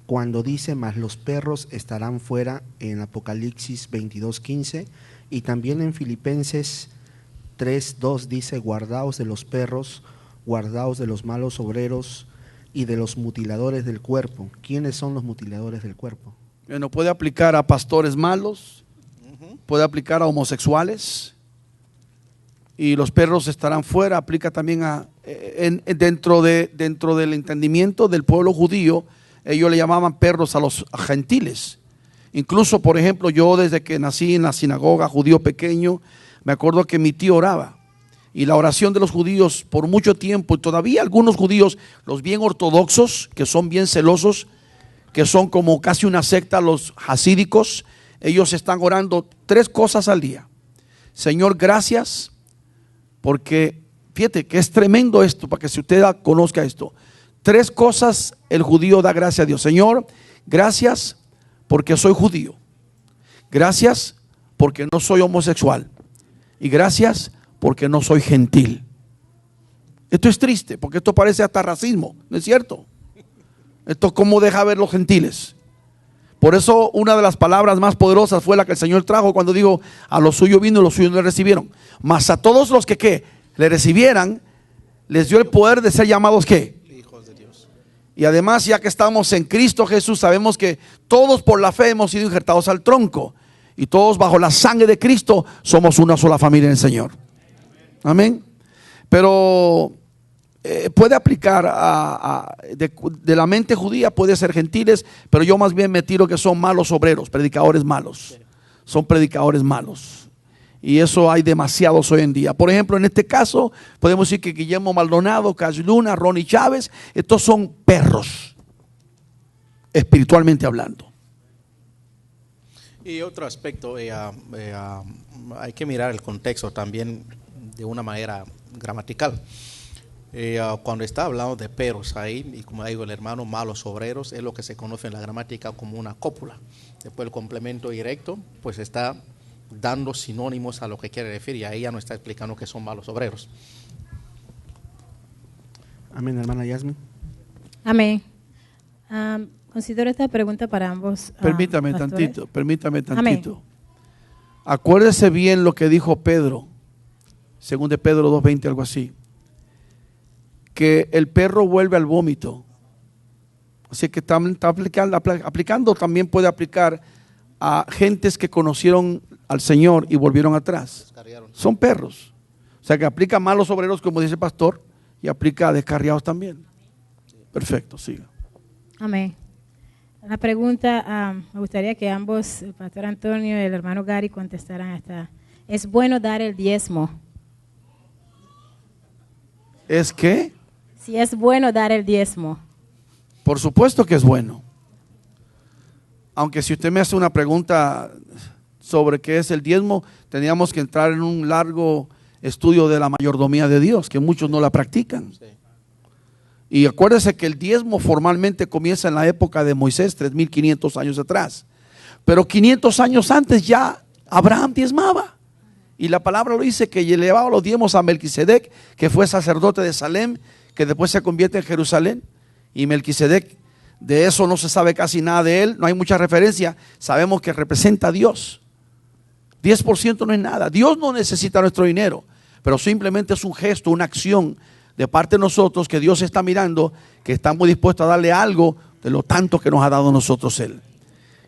cuando dice, mas los perros estarán fuera en Apocalipsis 22:15? Y también en Filipenses 3:2 dice, guardaos de los perros, guardaos de los malos obreros y de los mutiladores del cuerpo. ¿Quiénes son los mutiladores del cuerpo? Bueno, puede aplicar a pastores malos, puede aplicar a homosexuales, y los perros estarán fuera. Aplica también dentro del entendimiento del pueblo judío, ellos le llamaban perros a los gentiles. Incluso, por ejemplo, yo desde que nací en la sinagoga judío pequeño, me acuerdo que mi tío oraba, y la oración de los judíos por mucho tiempo, y todavía algunos judíos, los bien ortodoxos, que son bien celosos, que son como casi una secta, los hasídicos, ellos están orando 3 cosas al día. Señor, gracias, porque fíjate que es tremendo esto, para que si usted conozca esto. 3 cosas el judío da gracias a Dios. Señor, gracias porque soy judío. Gracias porque no soy homosexual. Y gracias porque no soy gentil. Esto es triste, porque esto parece hasta racismo, ¿no es cierto? Esto cómo deja ver los gentiles. Por eso una de las palabras más poderosas fue la que el Señor trajo cuando dijo, a los suyos vino y los suyos no le recibieron. Mas a todos los que ¿qué? Le recibieran, les dio el poder de ser llamados ¿qué? Hijos de Dios. Y además, ya que estamos en Cristo Jesús, sabemos que todos por la fe hemos sido injertados al tronco. Y todos bajo la sangre de Cristo somos una sola familia en el Señor. Amén. Pero puede aplicar de la mente judía, puede ser gentiles, pero yo más bien me tiro que son malos obreros, predicadores malos. Son predicadores malos. Y eso hay demasiados hoy en día. Por ejemplo, en este caso, podemos decir que Guillermo Maldonado, Cash Luna, Ronnie Chávez, estos son perros, espiritualmente hablando. Y otro aspecto, hay que mirar el contexto también de una manera gramatical. Cuando está hablando de perros ahí, y como digo el hermano, malos obreros, es lo que se conoce en la gramática como una cópula. Después el complemento directo, pues está dando sinónimos a lo que quiere decir, y ahí ya no está explicando que son malos obreros. Amén, hermana Yasmin. Amén. Considero esta pregunta para ambos. Permítame pastores. tantito. Amén. Acuérdese bien lo que dijo Pedro, según de Pedro 2:20, algo así, que el perro vuelve al vómito. Así que está aplicando, también puede aplicar a gentes que conocieron al Señor y volvieron atrás. Son perros. O sea que aplica a malos obreros, como dice el pastor, y aplica a descarriados también. Perfecto, siga. Amén. La pregunta, me gustaría que ambos, el pastor Antonio y el hermano Gary, contestaran esta. ¿Es bueno dar el diezmo? ¿Es qué? Si es bueno dar el diezmo. Por supuesto que es bueno. Aunque si usted me hace una pregunta sobre qué es el diezmo, tendríamos que entrar en un largo estudio de la mayordomía de Dios, que muchos no la practican. Sí. Y acuérdese que el diezmo formalmente comienza en la época de Moisés, 3500 años atrás. Pero 500 años antes ya Abraham diezmaba. Y la palabra lo dice, que llevaba los diezmos a Melquisedec, que fue sacerdote de Salem, que después se convierte en Jerusalén. Y Melquisedec, de eso no se sabe casi nada de él, no hay mucha referencia. Sabemos que representa a Dios. 10% no es nada. Dios no necesita nuestro dinero, pero simplemente es un gesto, una acción de parte de nosotros, que Dios está mirando, que estamos dispuestos a darle algo de lo tanto que nos ha dado a nosotros Él.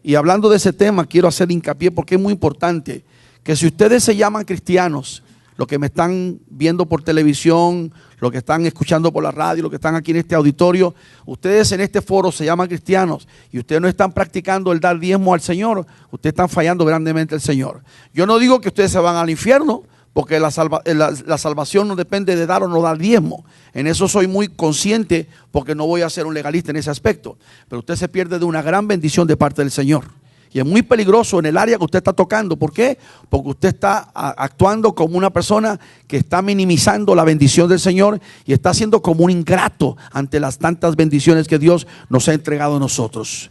Y hablando de ese tema, quiero hacer hincapié, porque es muy importante, que si ustedes se llaman cristianos, los que me están viendo por televisión, los que están escuchando por la radio, los que están aquí en este auditorio, ustedes en este foro se llaman cristianos y ustedes no están practicando el dar diezmo al Señor, ustedes están fallando grandemente al Señor. Yo no digo que ustedes se van al infierno, porque la salvación no depende de dar o no dar diezmo. En eso soy muy consciente, porque no voy a ser un legalista en ese aspecto. Pero usted se pierde de una gran bendición de parte del Señor. Y es muy peligroso en el área que usted está tocando. ¿Por qué? Porque usted está actuando como una persona que está minimizando la bendición del Señor y está siendo como un ingrato ante las tantas bendiciones que Dios nos ha entregado a nosotros.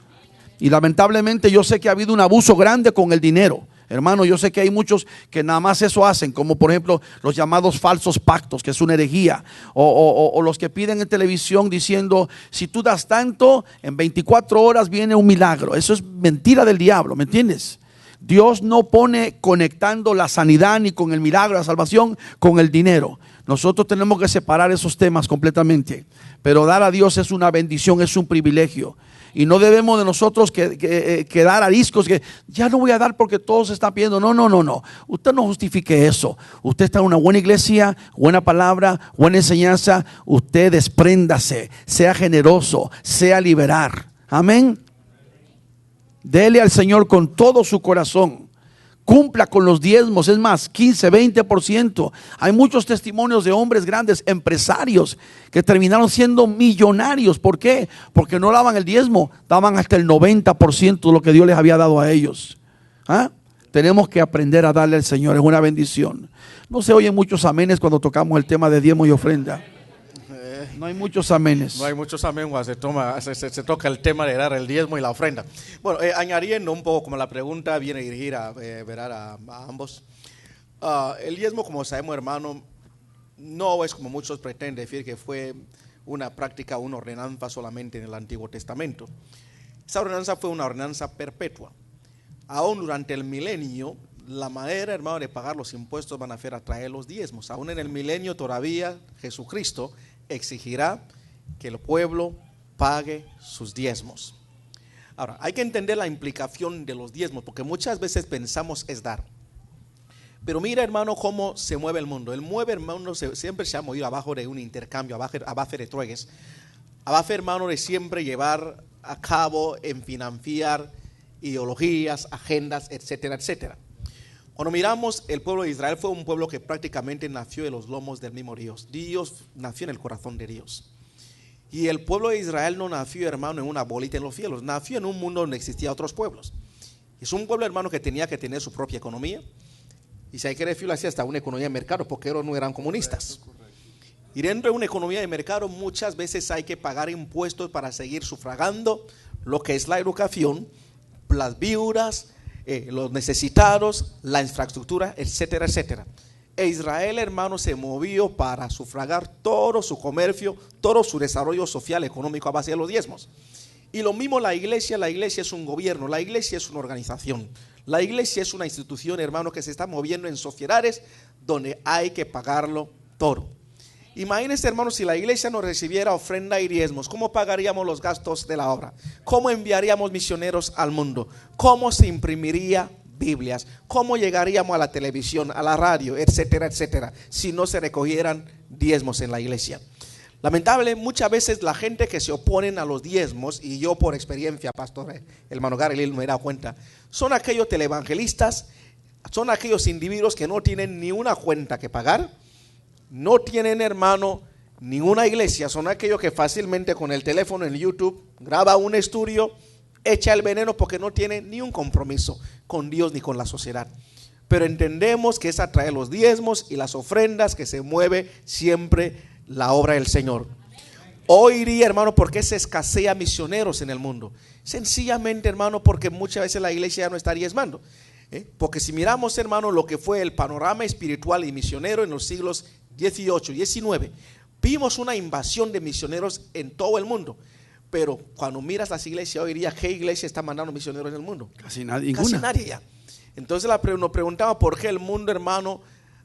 Y lamentablemente yo sé que ha habido un abuso grande con el dinero. Hermano, yo sé que hay muchos que nada más eso hacen, como por ejemplo los llamados falsos pactos, que es una herejía, o los que piden en televisión diciendo, si tú das tanto, en 24 horas viene un milagro. Eso es mentira del diablo, ¿me entiendes? Dios no pone conectando la sanidad ni con el milagro, la salvación, con el dinero. Nosotros tenemos que separar esos temas completamente, pero dar a Dios es una bendición, es un privilegio. Y no debemos de nosotros quedar ariscos que ya no voy a dar porque todos están pidiendo. No. Usted no justifique eso. Usted está en una buena iglesia, buena palabra, buena enseñanza. Usted despréndase, sea generoso, sea liberar. Amén. Dele al Señor con todo su corazón. Cumpla con los diezmos, es más, 15, 20%. Hay muchos testimonios de hombres grandes, empresarios, que terminaron siendo millonarios. ¿Por qué? Porque no daban el diezmo, daban hasta el 90% de lo que Dios les había dado a ellos. ¿Ah? Tenemos que aprender a darle al Señor, es una bendición. No se oyen muchos amenes cuando tocamos el tema de diezmo y ofrenda. No hay muchos amenes. No hay muchos amén cuando se toca el tema de dar el diezmo y la ofrenda. Bueno, añadiendo un poco, como la pregunta viene dirigida a ambos. El diezmo, como sabemos, hermano, no es como muchos pretenden decir que fue una práctica, una ordenanza solamente en el Antiguo Testamento. Esa ordenanza fue una ordenanza perpetua. Aún durante el milenio, la manera, hermano, de pagar los impuestos van a ser a traer los diezmos. Aún en el milenio todavía Jesucristo exigirá que el pueblo pague sus diezmos. Ahora, hay que entender la implicación de los diezmos, porque muchas veces pensamos es dar. Pero mira, hermano, cómo se mueve el mundo. El mundo siempre se ha movido abajo de un intercambio, abajo de trueques, abajo, hermano, de siempre llevar a cabo en financiar ideologías, agendas, etcétera, etcétera. Cuando miramos, el pueblo de Israel fue un pueblo que prácticamente nació de los lomos del mismo Dios. Dios nació en el corazón de Dios. Y el pueblo de Israel no nació, hermano, en una bolita en los cielos. Nació en un mundo donde existían otros pueblos. Es un pueblo, hermano, que tenía que tener su propia economía. Y si hay que decirlo así, hasta una economía de mercado, porque ellos no eran comunistas. Y dentro de una economía de mercado muchas veces hay que pagar impuestos para seguir sufragando lo que es la educación, las viudas, los necesitados, la infraestructura, etcétera, etcétera. E Israel, hermano, se movió para sufragar todo su comercio, todo su desarrollo social, económico a base de los diezmos. Y lo mismo la iglesia es un gobierno, la iglesia es una organización, la iglesia es una institución, hermano, que se está moviendo en sociedades donde hay que pagarlo todo. Imagínense, hermanos, si la iglesia no recibiera ofrenda y diezmos, ¿cómo pagaríamos los gastos de la obra? ¿Cómo enviaríamos misioneros al mundo? ¿Cómo se imprimiría Biblias? ¿Cómo llegaríamos a la televisión, a la radio, etcétera, etcétera, si no se recogieran diezmos en la iglesia? Lamentable, muchas veces la gente que se oponen a los diezmos, y yo por experiencia, pastor, hermano Gary me he dado cuenta, son aquellos televangelistas, son aquellos individuos que no tienen ni una cuenta que pagar. No tienen, hermano, ninguna iglesia. Son aquellos que fácilmente con el teléfono en YouTube graba un estudio, echa el veneno porque no tienen ni un compromiso con Dios ni con la sociedad. Pero entendemos que es a través de los diezmos y las ofrendas que se mueve siempre la obra del Señor. Hoy día, hermano, ¿por qué se escasea misioneros en el mundo? Sencillamente, hermano, porque muchas veces la iglesia ya no está diezmando. Porque si miramos, hermano, lo que fue el panorama espiritual y misionero en los siglos 18, 19, vimos una invasión de misioneros en todo el mundo. Pero cuando miras las iglesias hoy día, ¿qué iglesia está mandando misioneros en el mundo? Casi nadie. Casi nadie ya. Entonces nos preguntaba por qué el mundo, hermano,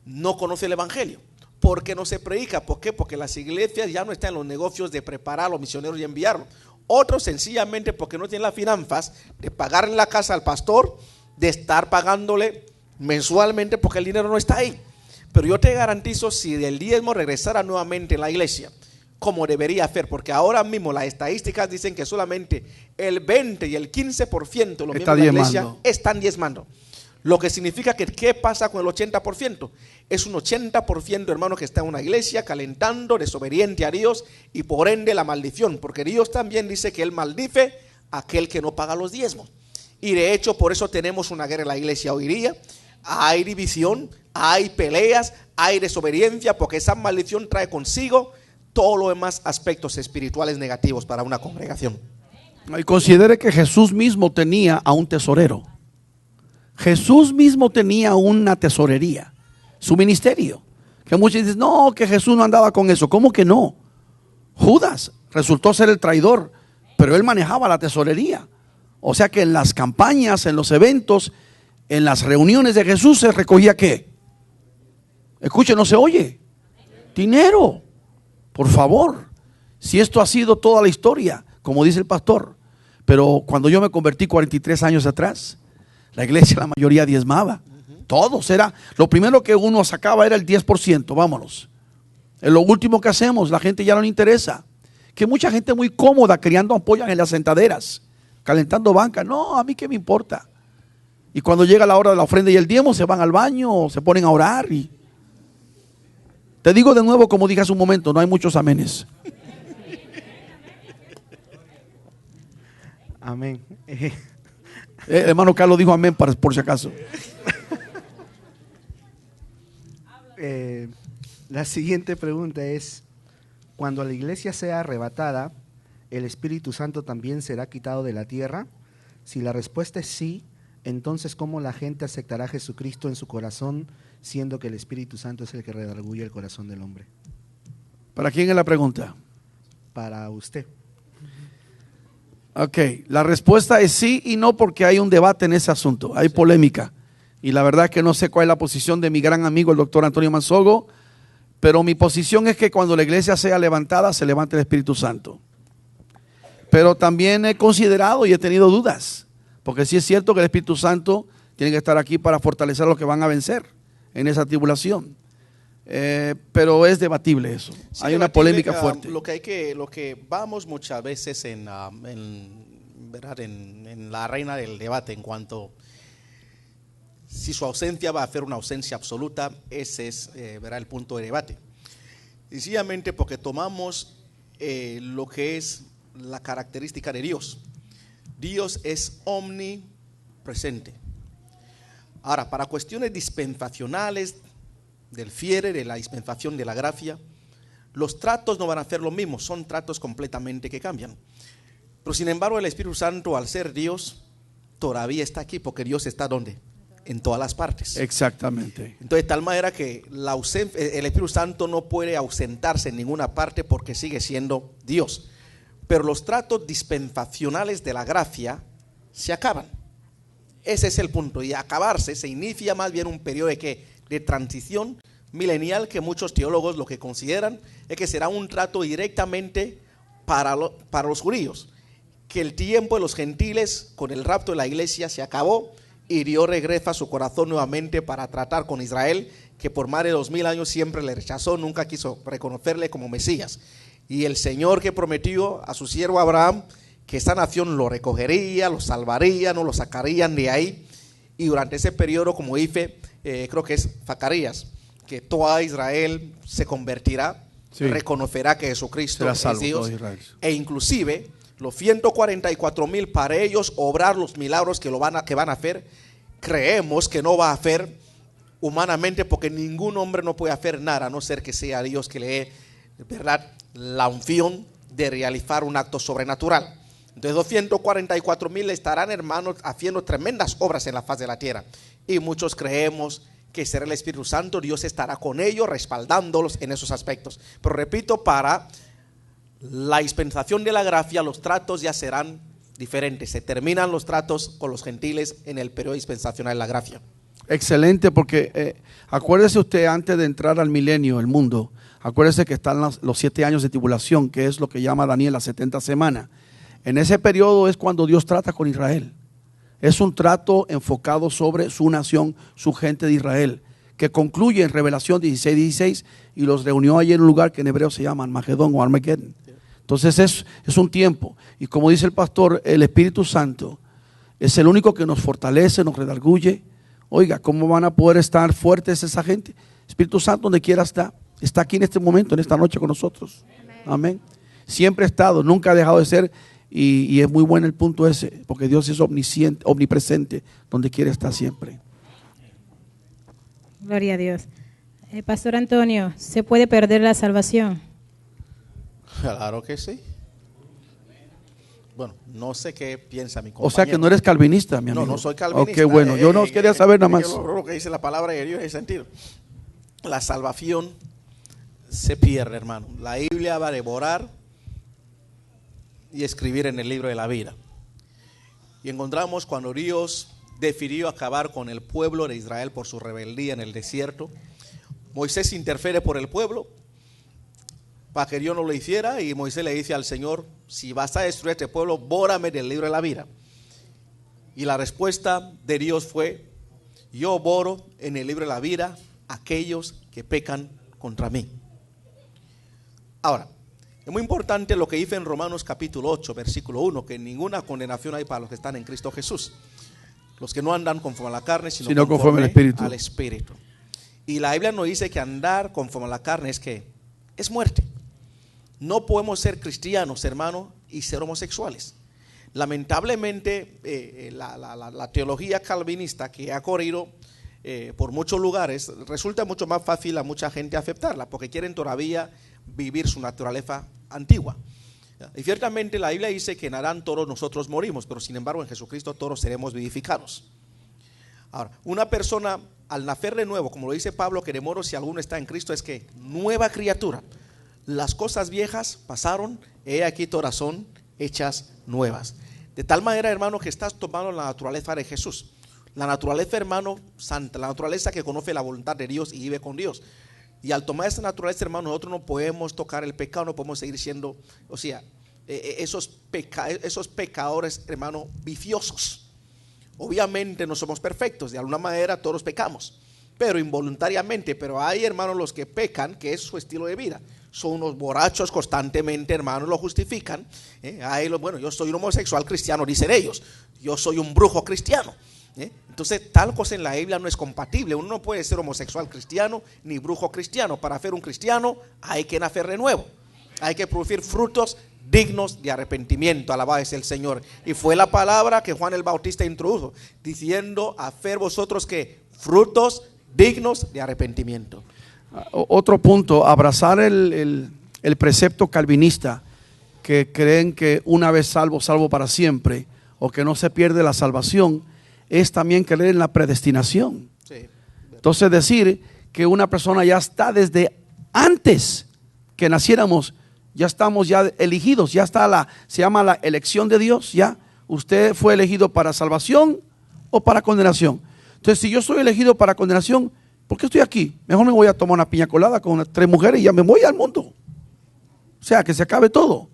no conoce el evangelio. ¿Por qué no se predica? ¿Por qué? Porque las iglesias ya no están en los negocios de preparar a los misioneros y enviarlos. Otros sencillamente porque no tienen las finanzas de pagarle la casa al pastor, de estar pagándole mensualmente porque el dinero no está ahí. Pero yo te garantizo, si el diezmo regresara nuevamente en la iglesia, como debería hacer, porque ahora mismo las estadísticas dicen que solamente el 20 y el 15% de los miembros de la iglesia están diezmando. Lo que significa que ¿qué pasa con el 80%? Es un 80%, hermano, que está en una iglesia calentando, desobediente a Dios, y por ende la maldición, porque Dios también dice que Él maldice a aquel que no paga los diezmos. Y de hecho por eso tenemos una guerra en la iglesia hoy día. Hay división, hay peleas, hay desobediencia, porque esa maldición trae consigo todos los demás aspectos espirituales negativos para una congregación. Y considere que Jesús mismo tenía a un tesorero. Jesús mismo tenía una tesorería, su ministerio. Que muchos dicen, no, que Jesús no andaba con eso. ¿Cómo que no? Judas resultó ser el traidor, pero él manejaba la tesorería. O sea que en las campañas, en los eventos, en las reuniones de Jesús se recogía ¿qué? Escuche, no se oye. Dinero. Por favor. Si esto ha sido toda la historia, como dice el pastor. Pero cuando yo me convertí 43 años atrás, la iglesia, la mayoría diezmaba. Todos era, lo primero que uno sacaba era el 10%, vámonos. Es lo último que hacemos, la gente ya no le interesa. Que mucha gente muy cómoda criando ampollas en las sentaderas, calentando banca. No, a mí qué me importa. Y cuando llega la hora de la ofrenda y el diezmo, se van al baño, se ponen a orar. Y te digo de nuevo, como dije hace un momento, no hay muchos amenes. Amén. Hermano Carlos dijo amén por si acaso. La siguiente pregunta es: cuando la iglesia sea arrebatada, ¿el Espíritu Santo también será quitado de la tierra? Si la respuesta es sí, entonces ¿cómo la gente aceptará a Jesucristo en su corazón, siendo que el Espíritu Santo es el que redarguye el corazón del hombre? ¿Para quién es la pregunta? Para usted. Ok, la respuesta es sí y no, porque hay un debate en ese asunto, hay polémica. Y la verdad es que no sé cuál es la posición de mi gran amigo el doctor Antonio Mansogo, pero mi posición es que cuando la iglesia sea levantada, se levante el Espíritu Santo. Pero también he considerado y he tenido dudas, porque sí es cierto que el Espíritu Santo tiene que estar aquí para fortalecer a los que van a vencer en esa tribulación. Pero es debatible eso. Sí, hay una polémica fuerte. Lo que vamos muchas veces en la reina del debate en cuanto si su ausencia va a ser una ausencia absoluta, ese es el punto de debate. Sencillamente porque tomamos lo que es la característica de Dios. Dios es omnipresente. Ahora, para cuestiones dispensacionales del fiere, de la dispensación de la gracia, los tratos no van a ser lo mismo, son tratos completamente que cambian. Pero sin embargo el Espíritu Santo, al ser Dios, todavía está aquí, porque Dios está ¿dónde? En todas las partes. Exactamente. Entonces de tal manera que el Espíritu Santo no puede ausentarse en ninguna parte porque sigue siendo Dios. Pero los tratos dispensacionales de la gracia se acaban. Ese es el punto, y acabarse se inicia más bien un periodo de transición milenial, que muchos teólogos lo que consideran es que será un trato directamente para los judíos, que el tiempo de los gentiles con el rapto de la iglesia se acabó y Dios regresa a su corazón nuevamente para tratar con Israel, que por más de 2000 años siempre le rechazó, nunca quiso reconocerle como Mesías. Y el Señor que prometió a su siervo Abraham que esta nación lo recogería, lo salvaría, no lo sacarían de ahí, y durante ese periodo, como dice, creo que es Zacarías, que toda Israel se convertirá, sí, reconocerá que Jesucristo es Dios, e inclusive los 144,000 para ellos obrar los milagros que van a hacer. Creemos que no va a hacer humanamente, porque ningún hombre no puede hacer nada a no ser que sea Dios que le dé, ¿verdad?, la unción de realizar un acto sobrenatural. Entonces 244,000 estarán, hermanos, haciendo tremendas obras en la faz de la tierra, y muchos creemos que será el Espíritu Santo. Dios estará con ellos, respaldándolos en esos aspectos. Pero repito, para la dispensación de la gracia, los tratos ya serán diferentes. Se terminan los tratos con los gentiles en el periodo dispensacional de la gracia. Excelente, porque acuérdese usted, antes de entrar al milenio, el mundo, acuérdese que están los 7 años de tribulación, que es lo que llama Daniel las 70 semanas. En ese periodo es cuando Dios trata con Israel. Es un trato enfocado sobre su nación, su gente de Israel, que concluye en Revelación 16:16 y los reunió allí en un lugar que en hebreo se llama Armagedón o Armageddon. Entonces es un tiempo, y como dice el pastor, el Espíritu Santo es el único que nos fortalece, nos redarguye. Oiga, ¿cómo van a poder estar fuertes esa gente? Espíritu Santo, donde quiera está aquí en este momento, en esta noche con nosotros. Amén. Siempre ha estado, nunca ha dejado de ser, y es muy bueno el punto ese, porque Dios es omnisciente, omnipresente, donde quiera está siempre. Gloria a Dios. Pastor Antonio, ¿se puede perder la salvación? Claro que sí. Bueno, no sé qué piensa mi compañero. O sea que no eres calvinista, mi amigo. No, no soy calvinista. Ok, bueno, yo no quería saber nada más. Lo que dice la palabra de Dios en ese sentido. La salvación se pierde, hermano. La Biblia va a devorar y escribir en el libro de la vida. Y encontramos cuando Dios decidió acabar con el pueblo de Israel por su rebeldía en el desierto. Moisés interfiere por el pueblo para que Dios no lo hiciera, y Moisés le dice al Señor: si vas a destruir este pueblo, bórrame del libro de la vida. Y la respuesta de Dios fue: yo borro en el libro de la vida aquellos que pecan contra mí. Ahora, es muy importante lo que dice en Romanos capítulo 8, versículo 1, que ninguna condenación hay para los que están en Cristo Jesús, los que no andan conforme a la carne, sino conforme al Espíritu. Y la Biblia nos dice que andar conforme a la carne es muerte. No podemos ser cristianos, hermano, y ser homosexuales. Lamentablemente, la teología calvinista que ha corrido por muchos lugares, resulta mucho más fácil a mucha gente aceptarla, porque quieren todavía vivir su naturaleza antigua. Y ciertamente la Biblia dice que en Adán todos nosotros morimos, pero sin embargo en Jesucristo todos seremos vivificados. Ahora, una persona al nacer de nuevo, como lo dice Pablo, que de modo si alguno está en Cristo, es que nueva criatura. Las cosas viejas pasaron, he aquí todas son hechas nuevas. De tal manera, hermano, que estás tomando la naturaleza de Jesús. La naturaleza, hermano, santa, la naturaleza que conoce la voluntad de Dios y vive con Dios. Y al tomar esa naturaleza, hermano, nosotros no podemos tocar el pecado, no podemos seguir siendo, o sea, esos pecadores, hermano, viciosos. Obviamente no somos perfectos, de alguna manera todos pecamos, pero involuntariamente. Pero hay, hermanos, los que pecan, que es su estilo de vida. Son unos borrachos constantemente, hermanos, lo justifican. Bueno, yo soy un homosexual cristiano, dicen ellos. Yo soy un brujo cristiano. Entonces, tal cosa en la Biblia no es compatible. Uno no puede ser homosexual cristiano ni brujo cristiano. Para ser un cristiano hay que nacer de nuevo. Hay que producir frutos dignos de arrepentimiento. Alabado es el Señor. Y fue la palabra que Juan el Bautista introdujo, diciendo: hacer vosotros que frutos dignos de arrepentimiento. Otro punto, abrazar el precepto calvinista, que creen que una vez salvo, salvo para siempre, o que no se pierde la salvación, es también creer en la predestinación. Sí. Entonces decir que una persona ya está desde antes que naciéramos, ya estamos ya elegidos, ya está se llama la elección de Dios. Ya usted fue elegido para salvación o para condenación. Entonces, si yo soy elegido para condenación, ¿por qué estoy aquí? Mejor me voy a tomar una piña colada con 3 mujeres y ya me voy al mundo. O sea, que se acabe todo.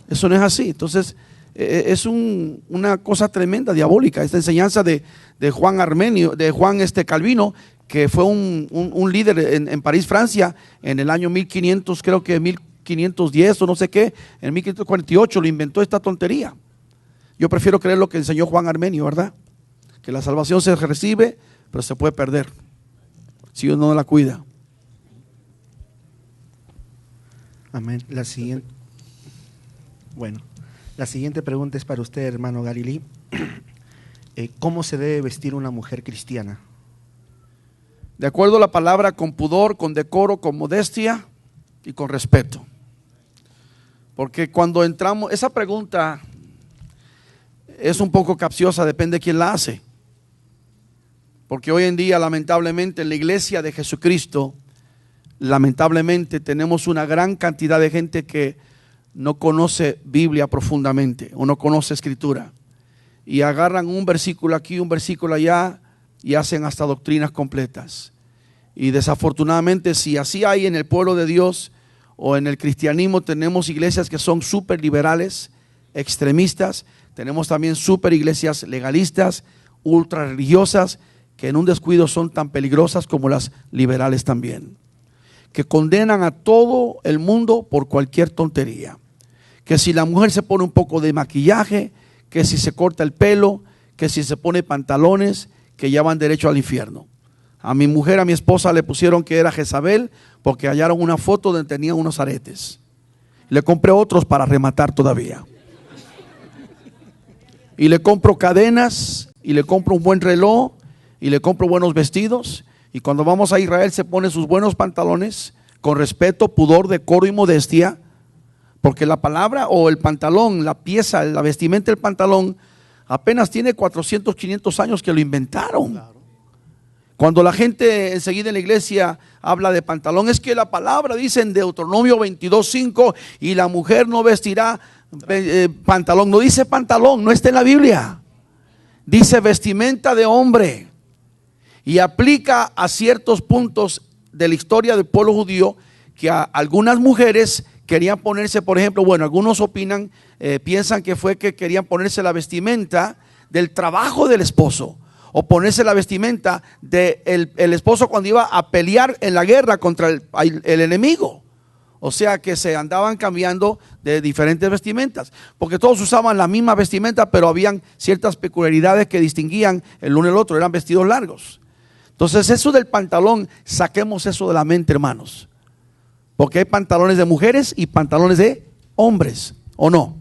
Eso no es así. Entonces, es una cosa tremenda, diabólica, esta enseñanza de Juan Armenio, de Juan Calvino, que fue un líder en París, Francia, en el año 1500, creo que 1510 o no sé qué, en 1548 lo inventó esta tontería. Yo prefiero creer lo que enseñó Juan Armenio, ¿verdad? Que la salvación se recibe, pero se puede perder si uno no la cuida. Amén. La siguiente pregunta es para usted, hermano Gary Lee. ¿Cómo se debe vestir una mujer cristiana? De acuerdo a la palabra, con pudor, con decoro, con modestia y con respeto. Porque cuando entramos, esa pregunta es un poco capciosa, depende de quién la hace. Porque hoy en día, lamentablemente, en la iglesia de Jesucristo, lamentablemente tenemos una gran cantidad de gente que no conoce Biblia profundamente o no conoce Escritura, y agarran un versículo aquí, un versículo allá, y hacen hasta doctrinas completas. Y desafortunadamente, si así hay en el pueblo de Dios o en el cristianismo, tenemos iglesias que son súper liberales, extremistas. Tenemos también súper iglesias legalistas, ultra religiosas, que en un descuido son tan peligrosas como las liberales también, que condenan a todo el mundo por cualquier tontería, que si la mujer se pone un poco de maquillaje, que si se corta el pelo, que si se pone pantalones, que ya van derecho al infierno. A mi mujer, a mi esposa le pusieron que era Jezabel porque hallaron una foto donde tenía unos aretes. Le compré otros para rematar todavía. Y le compro cadenas, y le compro un buen reloj, y le compro buenos vestidos. Y cuando vamos a Israel se pone sus buenos pantalones con respeto, pudor, decoro y modestia. Porque la palabra o el pantalón, la pieza, la vestimenta del pantalón apenas tiene 400, 500 años que lo inventaron. Claro. Cuando la gente enseguida en la iglesia habla de pantalón, es que la palabra dice en Deuteronomio 22:5, y la mujer no vestirá pantalón. No dice pantalón, no está en la Biblia. Dice vestimenta de hombre. Y aplica a ciertos puntos de la historia del pueblo judío que a algunas mujeres querían ponerse, por ejemplo, bueno, algunos opinan, piensan que fue que querían ponerse la vestimenta del trabajo del esposo, o ponerse la vestimenta del esposo cuando iba a pelear en la guerra contra el enemigo. O sea que se andaban cambiando de diferentes vestimentas, porque todos usaban la misma vestimenta, pero habían ciertas peculiaridades que distinguían el uno y el otro, eran vestidos largos. Entonces eso del pantalón, saquemos eso de la mente, hermanos. Porque hay pantalones de mujeres y pantalones de hombres, ¿o no?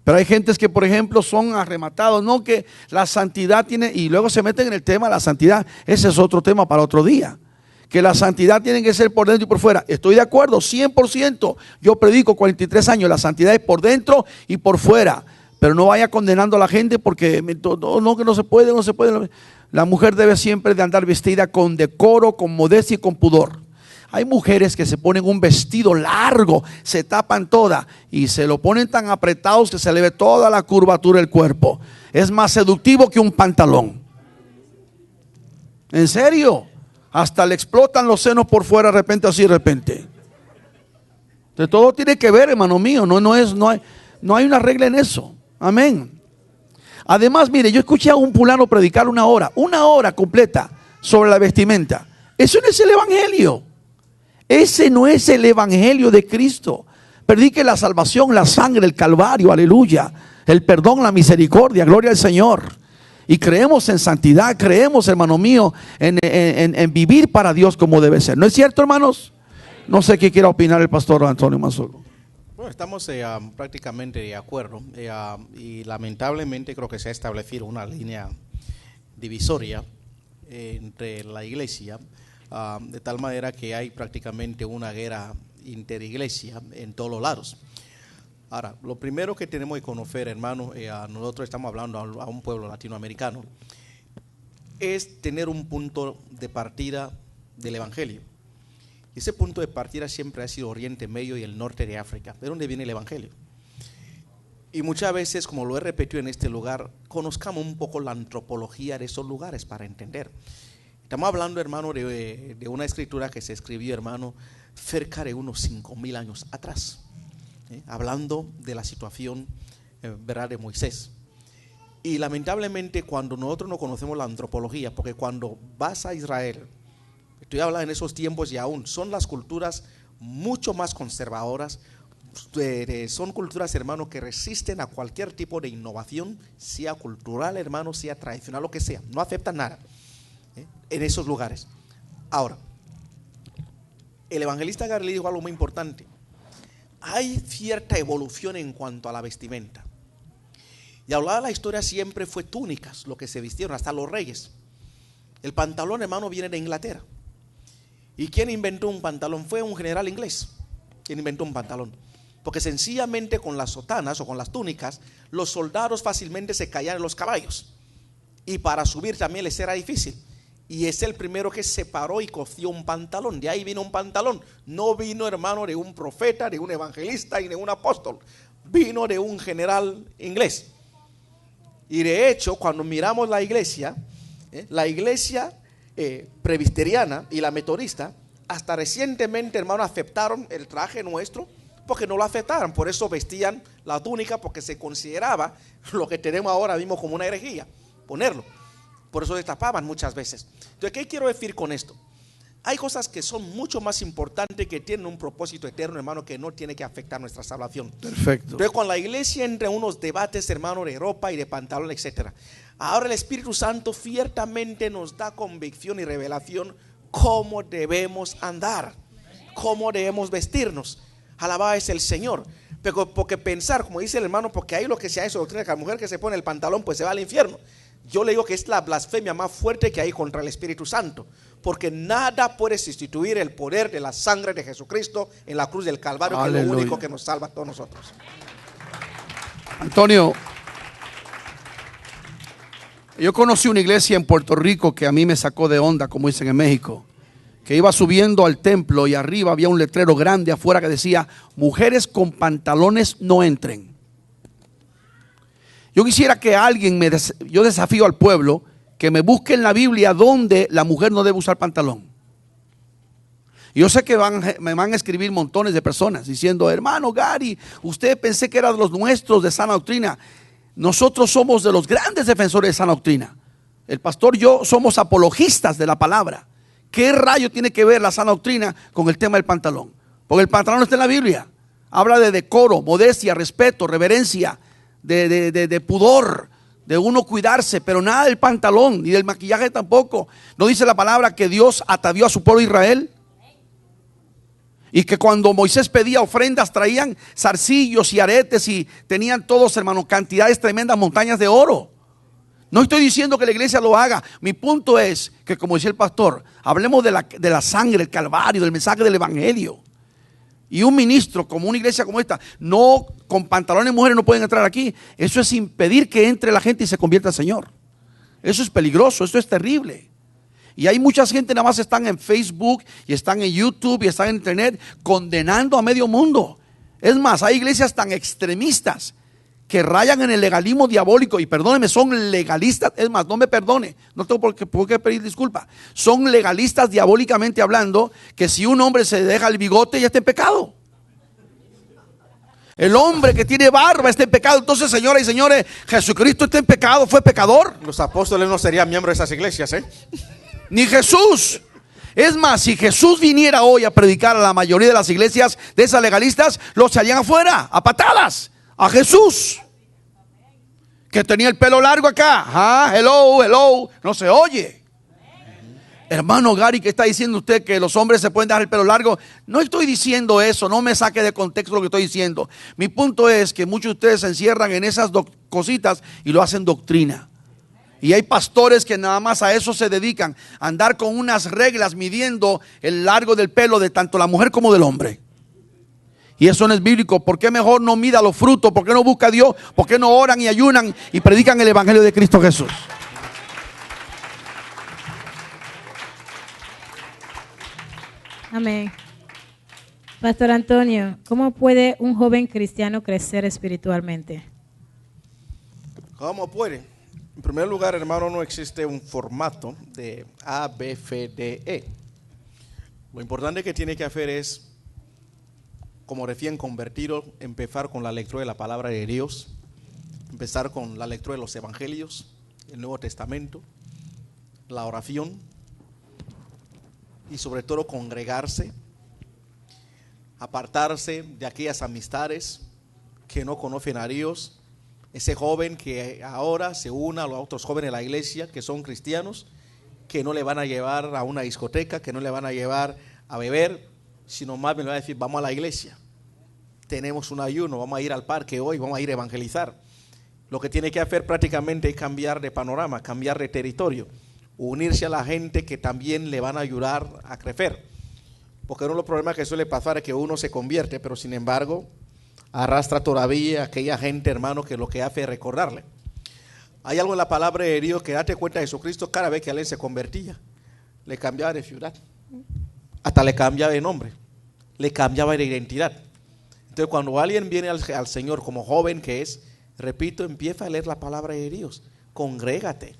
Pero hay gentes que, por ejemplo, son arrematados, no, que la santidad tiene, y luego se meten en el tema de la santidad. Ese es otro tema para otro día. Que la santidad tiene que ser por dentro y por fuera. Estoy de acuerdo, 100%. Yo predico 43 años, la santidad es por dentro y por fuera. Pero no vaya condenando a la gente porque no, que no se puede, no se puede. La mujer debe siempre de andar vestida con decoro, con modestia y con pudor. Hay mujeres que se ponen un vestido largo, se tapan toda y se lo ponen tan apretados que se le ve toda la curvatura del cuerpo. Es más seductivo que un pantalón. En serio, hasta le explotan los senos por fuera de repente, así de repente. Entonces todo tiene que ver, hermano mío, no hay una regla en eso. Amén. Además, mire, yo escuché a un fulano predicar una hora completa sobre la vestimenta. Eso no es el evangelio. Ese no es el evangelio de Cristo. Predique la salvación, la sangre, el calvario, aleluya, el perdón, la misericordia, gloria al Señor. Y creemos en santidad, creemos, hermano mío, en vivir para Dios como debe ser. ¿No es cierto, hermanos? No sé qué quiera opinar el pastor Antonio Mansogo. Bueno, estamos prácticamente de acuerdo y lamentablemente creo que se ha establecido una línea divisoria entre la iglesia, de tal manera que hay prácticamente una guerra interiglesia en todos los lados. Ahora, lo primero que tenemos que conocer, hermano, nosotros estamos hablando a un pueblo latinoamericano, es tener un punto de partida del evangelio. Ese punto de partida siempre ha sido Oriente Medio y el norte de África, de donde viene el evangelio. Y muchas veces, como lo he repetido en este lugar, conozcamos un poco la antropología de esos lugares para entender. Estamos hablando, hermano, de una escritura que se escribió, hermano, cerca de unos 5,000 años atrás, hablando de la situación, ¿verdad?, de Moisés. Y lamentablemente cuando nosotros no conocemos la antropología, porque cuando vas a Israel, estoy hablando en esos tiempos y aún, son las culturas mucho más conservadoras, son culturas, hermano, que resisten a cualquier tipo de innovación, sea cultural, hermano, sea tradicional, lo que sea, no aceptan nada en esos lugares. Ahora, el evangelista Gary dijo algo muy importante. Hay cierta evolución en cuanto a la vestimenta. Y hablaba de la historia, siempre fue túnicas lo que se vistieron, hasta los reyes. El pantalón, hermano, viene de Inglaterra. ¿Y quién inventó un pantalón? Fue un general inglés quien inventó un pantalón. Porque sencillamente con las sotanas o con las túnicas, los soldados fácilmente se caían en los caballos. Y para subir también les era difícil. Y es el primero que separó y cosió un pantalón. De ahí vino un pantalón. No vino, hermano, de un profeta, de un evangelista y de un apóstol. Vino de un general inglés. Y de hecho, cuando miramos la iglesia presbiteriana y la metodista, hasta recientemente, hermano, aceptaron el traje nuestro porque no lo aceptaron. Por eso vestían la túnica, porque se consideraba lo que tenemos ahora mismo como una herejía, ponerlo. Por eso destapaban muchas veces. Entonces, ¿qué quiero decir con esto? Hay cosas que son mucho más importantes, que tienen un propósito eterno, hermano, que no tiene que afectar nuestra salvación. Perfecto. Entonces, cuando la iglesia entra en unos debates, hermano, de ropa y de pantalón, etcétera, ahora el Espíritu Santo ciertamente nos da convicción y revelación cómo debemos andar, cómo debemos vestirnos. Alabado es el Señor. Pero porque pensar, como dice el hermano, porque ahí lo que se ha hecho doctrina, que la mujer que se pone el pantalón pues se va al infierno. Yo le digo que es la blasfemia más fuerte que hay contra el Espíritu Santo, porque nada puede sustituir el poder de la sangre de Jesucristo en la cruz del Calvario. Aleluya. Que es lo único que nos salva a todos nosotros. Antonio, yo conocí una iglesia en Puerto Rico que a mí me sacó de onda, como dicen en México, que iba subiendo al templo y arriba había un letrero grande afuera que decía: mujeres con pantalones no entren. Yo quisiera que alguien yo desafío al pueblo que me busque en la Biblia donde la mujer no debe usar pantalón. Yo sé que me van a escribir montones de personas diciendo: hermano Gary, usted pensé que era de los nuestros de sana doctrina. Nosotros somos de los grandes defensores de sana doctrina. El pastor y yo somos apologistas de la palabra. ¿Qué rayo tiene que ver la sana doctrina con el tema del pantalón? Porque el pantalón está en la Biblia. Habla de decoro, modestia, respeto, reverencia, de pudor, de uno cuidarse, pero nada del pantalón ni del maquillaje tampoco. ¿No dice la palabra que Dios atavió a su pueblo Israel? Y que cuando Moisés pedía ofrendas traían zarcillos y aretes y tenían todos, hermano, cantidades tremendas, montañas de oro. No estoy diciendo que la iglesia lo haga. Mi punto es que, como decía el pastor, hablemos de la sangre, el Calvario, del mensaje del Evangelio. Y un ministro, como una iglesia como esta, no, con pantalones mujeres no pueden entrar aquí. Eso es impedir que entre la gente y se convierta al Señor. Eso es peligroso, eso es terrible. Y hay mucha gente, nada más están en Facebook y están en YouTube y están en internet condenando a medio mundo. Es más, hay iglesias tan extremistas que rayan en el legalismo diabólico, y perdónenme, son legalistas. Es más, no me perdone, no tengo por qué pedir disculpas. Son legalistas diabólicamente hablando, que si un hombre se deja el bigote ya está en pecado. El hombre que tiene barba está en pecado. Entonces, señoras y señores, Jesucristo está en pecado, fue pecador. Los apóstoles no serían miembros de esas iglesias, Ni Jesús. Es más, si Jesús viniera hoy a predicar a la mayoría de las iglesias de esas legalistas, los echarían afuera a patadas. A Jesús, que tenía el pelo largo acá, hello, no se oye. Hermano Gary, ¿qué está diciendo usted? Que los hombres se pueden dejar el pelo largo. No estoy diciendo eso, no me saque de contexto lo que estoy diciendo. Mi punto es que muchos de ustedes se encierran en esas cositas y lo hacen doctrina. Y hay pastores que nada más a eso se dedican, a andar con unas reglas midiendo el largo del pelo de tanto la mujer como del hombre. Y eso no es bíblico. ¿Por qué mejor no mida los frutos? ¿Por qué no busca a Dios? ¿Por qué no oran y ayunan y predican el Evangelio de Cristo Jesús? Amén. Pastor Antonio, ¿cómo puede un joven cristiano crecer espiritualmente? ¿Cómo puede? En primer lugar, hermano, no existe un formato de A, B, F, D, E. Lo importante que tiene que hacer es, como recién convertido, empezar con la lectura de la palabra de Dios, empezar con la lectura de los evangelios, el Nuevo Testamento, la oración y sobre todo congregarse, apartarse de aquellas amistades que no conocen a Dios. Ese joven que ahora se una a los otros jóvenes de la iglesia que son cristianos, que no le van a llevar a una discoteca, que no le van a llevar a beber, sino más bien le va a decir: vamos a la iglesia, tenemos un ayuno, vamos a ir al parque hoy, vamos a ir a evangelizar. Lo que tiene que hacer prácticamente es cambiar de panorama, cambiar de territorio, unirse a la gente que también le van a ayudar a crecer. Porque uno de los problemas que suele pasar es que uno se convierte, pero sin embargo arrastra todavía a aquella gente, hermano, que lo que hace es recordarle. Hay algo en la palabra de Dios que date cuenta de Jesucristo, cada vez que alguien se convertía, le cambiaba de ciudad, hasta le cambiaba de nombre, le cambiaba de identidad. Entonces, cuando alguien viene al Señor como joven que es, repito, empieza a leer la palabra de Dios, congrégate.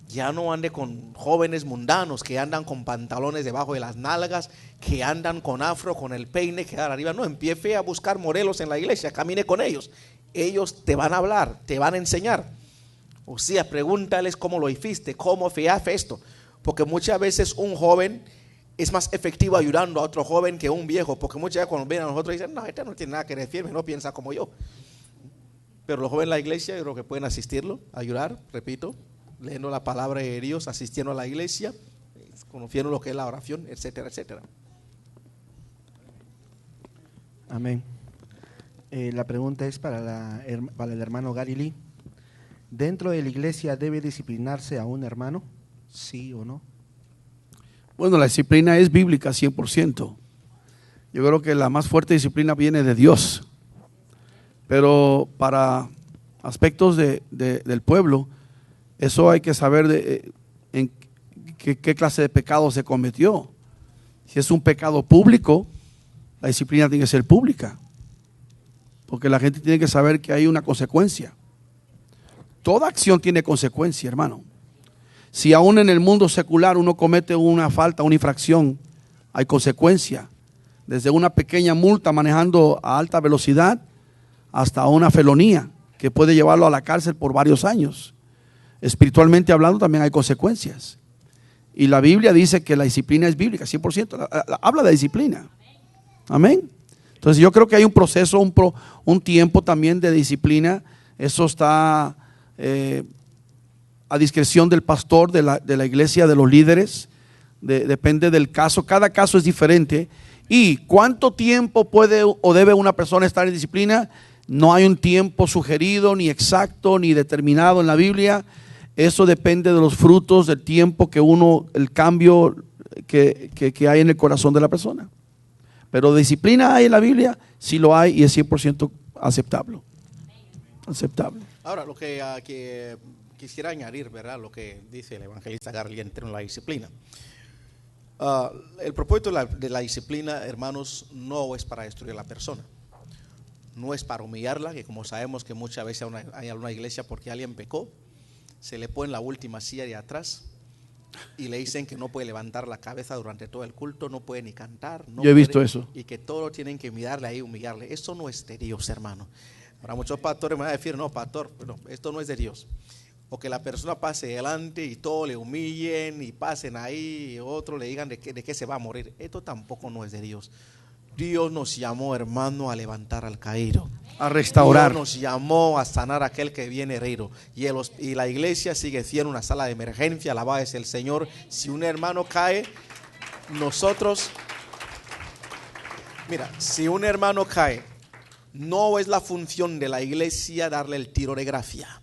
Ya no ande con jóvenes mundanos que andan con pantalones debajo de las nalgas, que andan con afro, con el peine que da arriba. No, empiece a buscar modelos en la iglesia, camine con ellos. Ellos te van a hablar, te van a enseñar. O sea, pregúntales cómo lo hiciste, cómo fue esto. Porque muchas veces un joven es más efectivo ayudando a otro joven que un viejo. Porque muchas veces cuando ven a nosotros dicen, no, este no tiene nada que decirme, no piensa como yo. Pero los jóvenes de la iglesia, yo creo que pueden asistirlo, ayudar, repito, leyendo la palabra de Dios, asistiendo a la iglesia, conociendo lo que es la oración, etcétera, etcétera. Amén. La pregunta es para el hermano Gary Lee. ¿Dentro de la iglesia debe disciplinarse a un hermano? ¿Sí o no? Bueno, la disciplina es bíblica 100%. Yo creo que la más fuerte disciplina viene de Dios. Pero para aspectos del pueblo, eso hay que saber en qué clase de pecado se cometió. Si es un pecado público, la disciplina tiene que ser pública. Porque la gente tiene que saber que hay una consecuencia. Toda acción tiene consecuencia, hermano. Si aún en el mundo secular uno comete una falta, una infracción, hay consecuencia. Desde una pequeña multa manejando a alta velocidad hasta una felonía que puede llevarlo a la cárcel por varios años. Espiritualmente hablando también hay consecuencias. Y la Biblia dice que la disciplina es bíblica, 100%. Habla de disciplina. Amén. Entonces yo creo que hay un proceso, un tiempo también de disciplina. Eso está a discreción del pastor, de la iglesia, de los líderes. Depende del caso. Cada caso es diferente. ¿Y cuánto tiempo puede o debe una persona estar en disciplina? No hay un tiempo sugerido, ni exacto, ni determinado en la Biblia. Eso depende de los frutos, del tiempo que el cambio que hay en el corazón de la persona. Pero disciplina hay en la Biblia, sí lo hay y es 100% aceptable. Ahora, lo que quisiera añadir, ¿verdad? Lo que dice el evangelista Gary Lee en términos de la disciplina. El propósito de la disciplina, hermanos, no es para destruir a la persona. No es para humillarla, que como sabemos que muchas veces hay alguna iglesia porque alguien pecó, se le pone la última silla de atrás y le dicen que no puede levantar la cabeza durante todo el culto, no puede ni cantar. Yo he visto eso. Y que todo tienen que mirarle ahí, humillarle. Eso no es de Dios, hermano. Ahora muchos pastores me van a decir, no, pastor, no, esto no es de Dios. O que la persona pase delante y todos le humillen y pasen ahí y otros le digan de qué se va a morir. Esto tampoco no es de Dios. Dios nos llamó, hermano, a levantar al caído, a restaurar. Dios nos llamó a sanar a aquel que viene herido. Y la iglesia sigue siendo una sala de emergencia. Alabado es el Señor. Si un hermano cae, nosotros, mira, si un hermano cae, no es la función de la iglesia darle el tiro de gracia.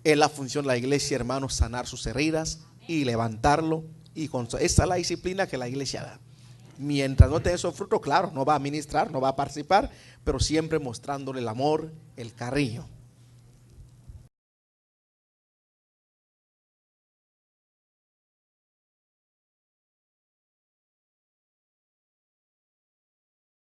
Es la función de la iglesia, hermano, sanar sus heridas y levantarlo. Esa es la disciplina que la iglesia da. Mientras no tenga esos frutos, claro, no va a ministrar, no va a participar, pero siempre mostrándole el amor, el cariño.